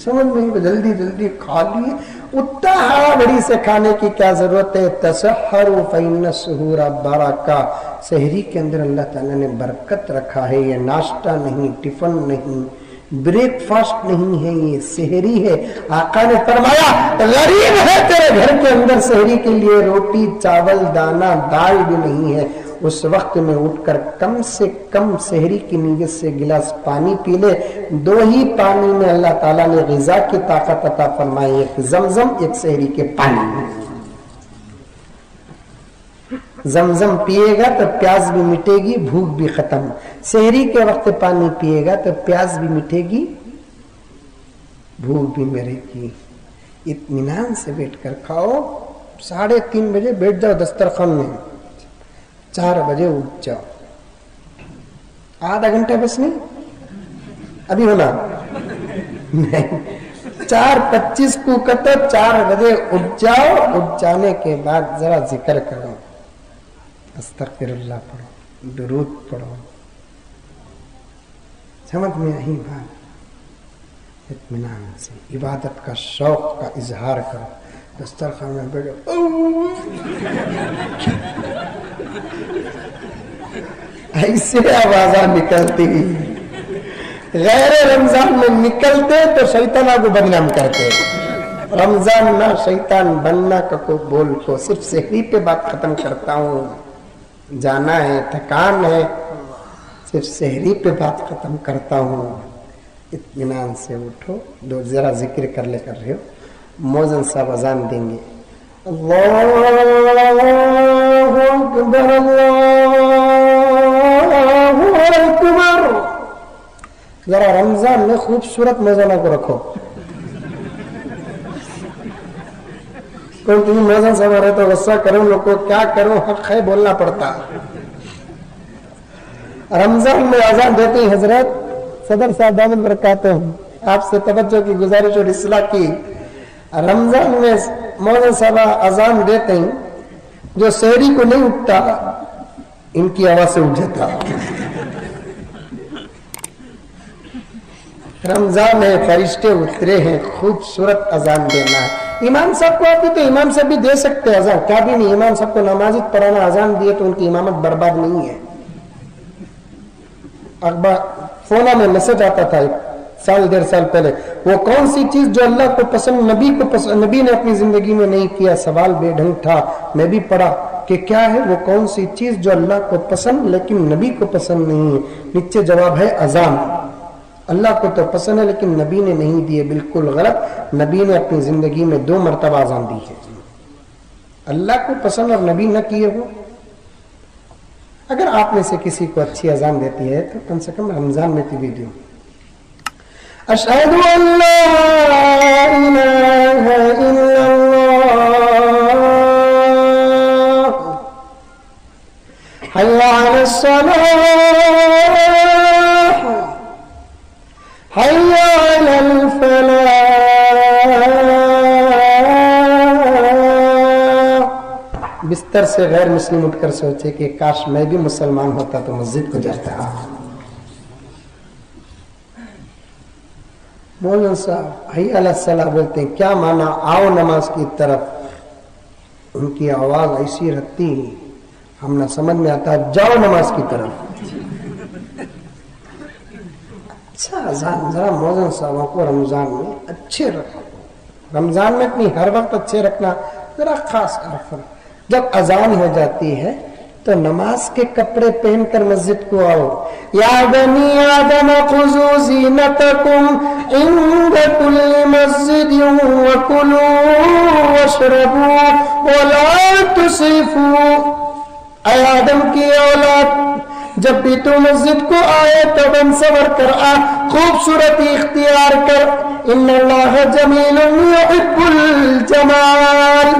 سمجھ نہیں, جلدی جلدی کھا لیے. اتنا ہوا بڑی سے کھانے کی کیا ضرورت ہے؟ تسحروا فإن السحور برکہ. سحری کے اندر اللہ تعالیٰ نے برکت رکھا ہے. یہ ناشتہ نہیں, ٹفن نہیں, بریک فاسٹ نہیں ہے, یہ سحری ہے. آقا نے فرمایا غریب ہے تیرے گھر کے اندر سحری کے لیے روٹی چاول دانا دال بھی نہیں ہے, اس وقت میں اٹھ کر کم سے کم سحری کی نیت سے گلاس پانی پی لے. 2 ہی پانی میں اللہ تعالیٰ نے غذا کی طاقت عطا فرمائی, ایک زمزم, ایک سحری کے پانی. زمزم پیے گا تو پیاس بھی مٹے گی, بھوک بھی ختم. سحری کے وقت پانی پیے گا تو پیاس بھی مٹے گی, بھوک بھی مرے گی. اطمینان سے بیٹھ کر کھاؤ. 3:30 بجے بیٹھ جاؤ دسترخوان میں, 4 بجے اٹھ جاؤ. آدھا گھنٹہ بس نہیں, ابھی ہونا نہیں. 4:25 کو کہتے 4 بجے اٹھ جاؤ. اٹھ جانے کے بعد ذرا ذکر کرو, استغفر اللہ پڑھو, درود پڑھو. سمجھ میں آئی بات؟ اطمینان سے عبادت کا شوق کا اظہار کرو. دسترخوان میں بیٹھو, ایسے آوازاں نکلتی. غیر رمضان میں نکلتے تو شیطانہ کو بدنام کرتے. رمضان نہ شیطان بننا کا کو بول کو, صرف سحری پہ بات ختم کرتا ہوں. جانا ہے, تھکان ہے, صرف سحری پہ بات ختم کرتا ہوں. اطمینان سے اٹھو. ذرا ذکر کر لے کر رہے ہو. موذن صاحب اذان دیں گے. اللہ اکبر اللہ اکبر. ذرا رمضان میں خوبصورت موذنوں کو رکھو. کوئی تمہیں موذن صاحب رہے تو غصہ کروں, لوگ کو کیا کروں, حق ہے بولنا پڑتا. رمضان میں اذان دیتے ہیں حضرت صدر صاحب دامت برکاتہ, آپ سے توجہ کی گزارش اور اصلاح کی. رمضان میں مولانا صاحب اذان دیتے ہیں, جو سحری کو نہیں اٹھتا ان کی آواز سے اٹھ جاتا. رمضان ہے, فرشتے اترے ہیں, خوبصورت اذان دینا ہے. امام صاحب کو آتی تو امام صاحب بھی دے سکتے اذان, کیا بھی نہیں. امام صاحب کو نماز پڑھانا, اذان دیے تو ان کی امامت برباد نہیں ہے. اخبار فونا میں میسج آتا تھا, साल 1.5 साल पहले, वो कौन सी चीज जो अल्लाह को पसंद, नबी को पसंद, नबी ने अपनी जिंदगी में नहीं किया। सवाल बेढंग था, मैं भी पढ़ा कि क्या है वो कौन सी चीज जो अल्लाह को पसंद लेकिन नबी को पसंद नहीं है। नीचे जवाब है अजान। अल्लाह को तो पसंद है लेकिन नबी ने नहीं दी है। बिल्कुल गलत। नबी ने अपनी जिंदगी में 2 मरतबा अजान दी है। अल्लाह को पसंद और नबी न किए हो। अगर आप में से किसी को अच्छी अजान देती है तो कम से कम रमजान में भी दो। अशहदु अल्ला इलाहा इल्लल्लाह, हय्या अलस्सलाह, हय्या अलल फलाह। बिस्तर से गैर मुस्लिम उठकर सोचे कि काश मैं भी मुसलमान होता तो मस्जिद को जाता। मौलाना साहब हय्या अलस सलाह बोलते हैं, क्या माना? आओ नमाज की तरफ। उनकी आवाज ऐसी रहती हम ना समझ में आता, जाओ नमाज की तरफ। अच्छा अजान जरा मौलाना साहब को रमजान में अच्छे रखो। रमजान में नहीं, हर वक्त अच्छे रखना, जरा खास रखो। जब अजान हो जाती है तो नमाज के कपड़े पहनकर मस्जिद को आओ। या बनी आदम खुजू ज़ीनतकुम इंद कुल्ली मस्जिदिन वकुलू वशरबू वला तुस्रिफू। ऐ आदम की औलाद, जब भी तू मस्जिद को आए तो बन सवर कर आ, खूबसूरती इख्तियार कर। इन्नल्लाह जमीलुन युहिब्बुल जमाल।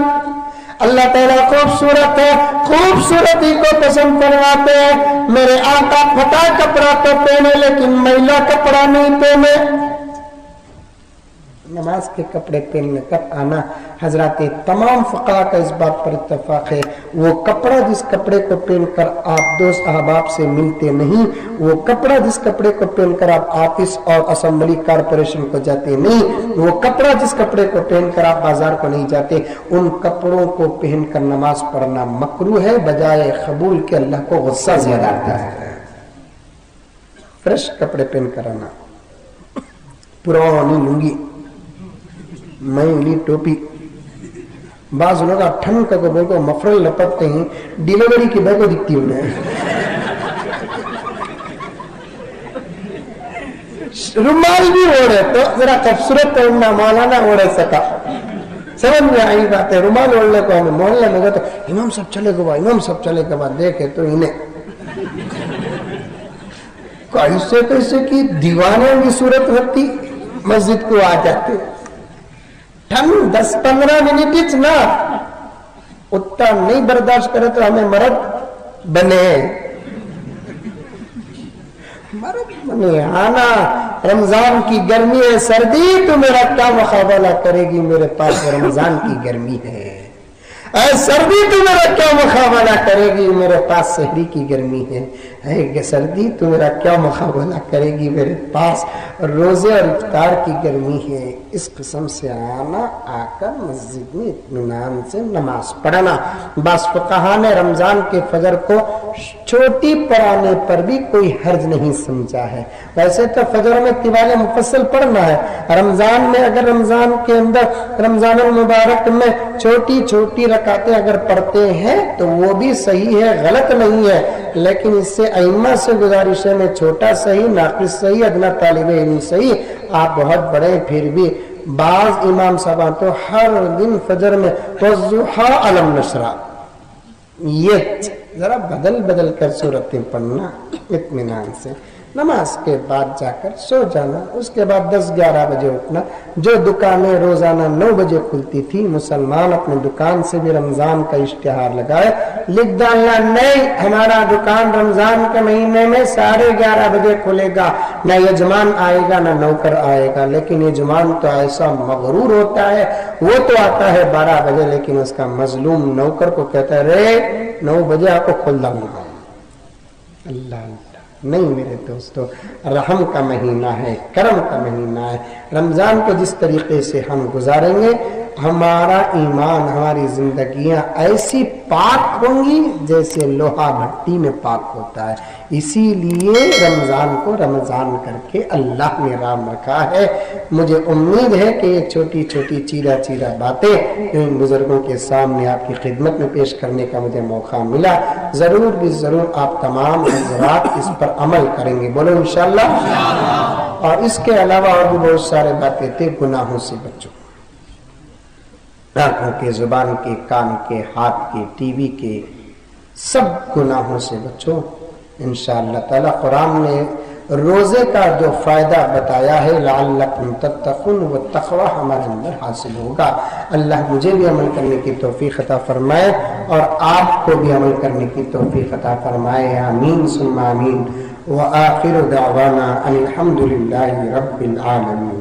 अल्लाह ताला खूबसूरत है, खूबसूरती को पसंद करवाते हैं। मेरे आका फटा कपड़ा तो पहने लेकिन मैला कपड़ा नहीं पहने। नमाज के कपड़े पहनने कब आना, हजराते तमाम फक़हा का इस बात पर इत्तफाक है। वो कपड़ा जिस कपड़े को पहनकर आप दोस्त अहबाब से मिलते नहीं, वो कपड़ा जिस कपड़े को पहनकर आप ऑफिस और असेंबली कारपोरेशन को जाते नहीं, वो कपड़ा जिस कपड़े को पहनकर आप बाजार को नहीं जाते, उन कपड़ों को पहनकर नमाज पढ़ना मकरूह है। बजाय कबूल के अल्लाह को गुस्सा ज्यादा आता है। फ्रेश कपड़े पहनकर आना, पुरानी लुंगी, मैली टोपी। बाज लोग ठंड का बोल को मफरल लपटते हैं, डिलीवरी की बैग दिखती उन्हें। रुमाल भी ओढ़े तो जरा खूबसूरत ओढ़ना, मौलाना ओढ़े सका। समझ में आई बात है। रुमाल ओढ़ने को हमें मोहल्ले में गए तो इमाम सब चले गए, इमाम सब चले के बाद देखे तो इन्हें कैसे कैसे की दीवाने की सूरत होती, मस्जिद को आ जाते। ठंड 10-15 मिनट ना उतना नहीं बर्दाश्त करे तो हमें मर्द बने, मर्द बने। आना रमजान की गर्मी है, सर्दी तो मेरा क्या मुकाबला करेगी, मेरे पास रमजान की गर्मी है। सर्दी तो मेरा क्या मुकाबला करेगी, मेरे पास सहरी की गर्मी है। सर्दी तो मेरा क्या मुकाबला करेगी, मेरे पास रोजे और इफ्तार की गर्मी है। इस किस्म से आना, आकर मस्जिद में इत्मीनान से नमाज पढ़ना। बस फक़हा ने रमजान के फजर को छोटी पढ़ाने पर भी कोई हर्ज नहीं समझा है। वैसे तो फजर में तिवाले मुफस्सल पढ़ना है। रमजान में अगर रमजान के अंदर रमजान मुबारक में छोटी छोटी रकातें अगर पढ़ते हैं तो वो भी सही है, गलत नहीं है। लेकिन इससे अइम्मा से गुजारिश है, मैं छोटा सही, नाक़िस सही, अदना तालिबे इल्म सही, आप बहुत बड़े फिर भी बाज इमाम साहब तो हर दिन फजर में वज़ुहा अलम नशरा, ये जरा बदल बदल कर सूरतें पढ़ना इत्मीनान से। नमाज के बाद जाकर सो जाना, उसके बाद 10-11 बजे उठना। जो दुकानें रोजाना 9 बजे खुलती थी, मुसलमान अपने दुकान से भी रमजान का इश्तिहार लगाए, लिख डालना नहीं हमारा दुकान रमजान के महीने में 11:30 बजे खुलेगा। न यजमान आएगा न नौकर आएगा, लेकिन यजमान तो ऐसा मगरूर होता है, वो तो आता है 12 बजे, लेकिन उसका मजलूम नौकर को कहता है रे 9 बजे आपको खोल दूंगा। अल्लाह नहीं मेरे दोस्तों, रहम का महीना है, करम का महीना है। रमजान को जिस तरीके से हम गुजारेंगे, हमारा ईमान, हमारी जिंदगियां ऐसी पाक होंगी जैसे लोहा भट्टी में पाक होता है। इसीलिए रमजान को रमजान करके अल्लाह ने राम रखा है। मुझे उम्मीद है कि ये छोटी छोटी चीरा चीरा बातें इन बुजुर्गों के सामने आपकी खिदमत में पेश करने का मुझे मौका मिला। जरूर भी जरूर आप तमाम हज़रात इस पर अमल करेंगे, बोलो इंशाअल्लाह। और इसके अलावा और भी बहुत सारे बातें थे। गुनाहों से बचो, आंखों के, जुबान के, कान के, हाथ के, टीवी के, सब गुनाहों से बचो इंशाअल्लाह ताला। कुरान ने रोजे का जो फायदा बताया है, लअल्लकुम तत्तक़ून, वो तक़वा हमारे अंदर हासिल होगा। अल्लाह मुझे भी अमल करने की तौफीक अता फरमाए और आपको भी अमल करने की तौफीक अता फरमाए। आमीन सुम्मा आमीन। व आखिरु दावाना अनिल हम्दुलिल्लाहि रब्बिल आलमीन।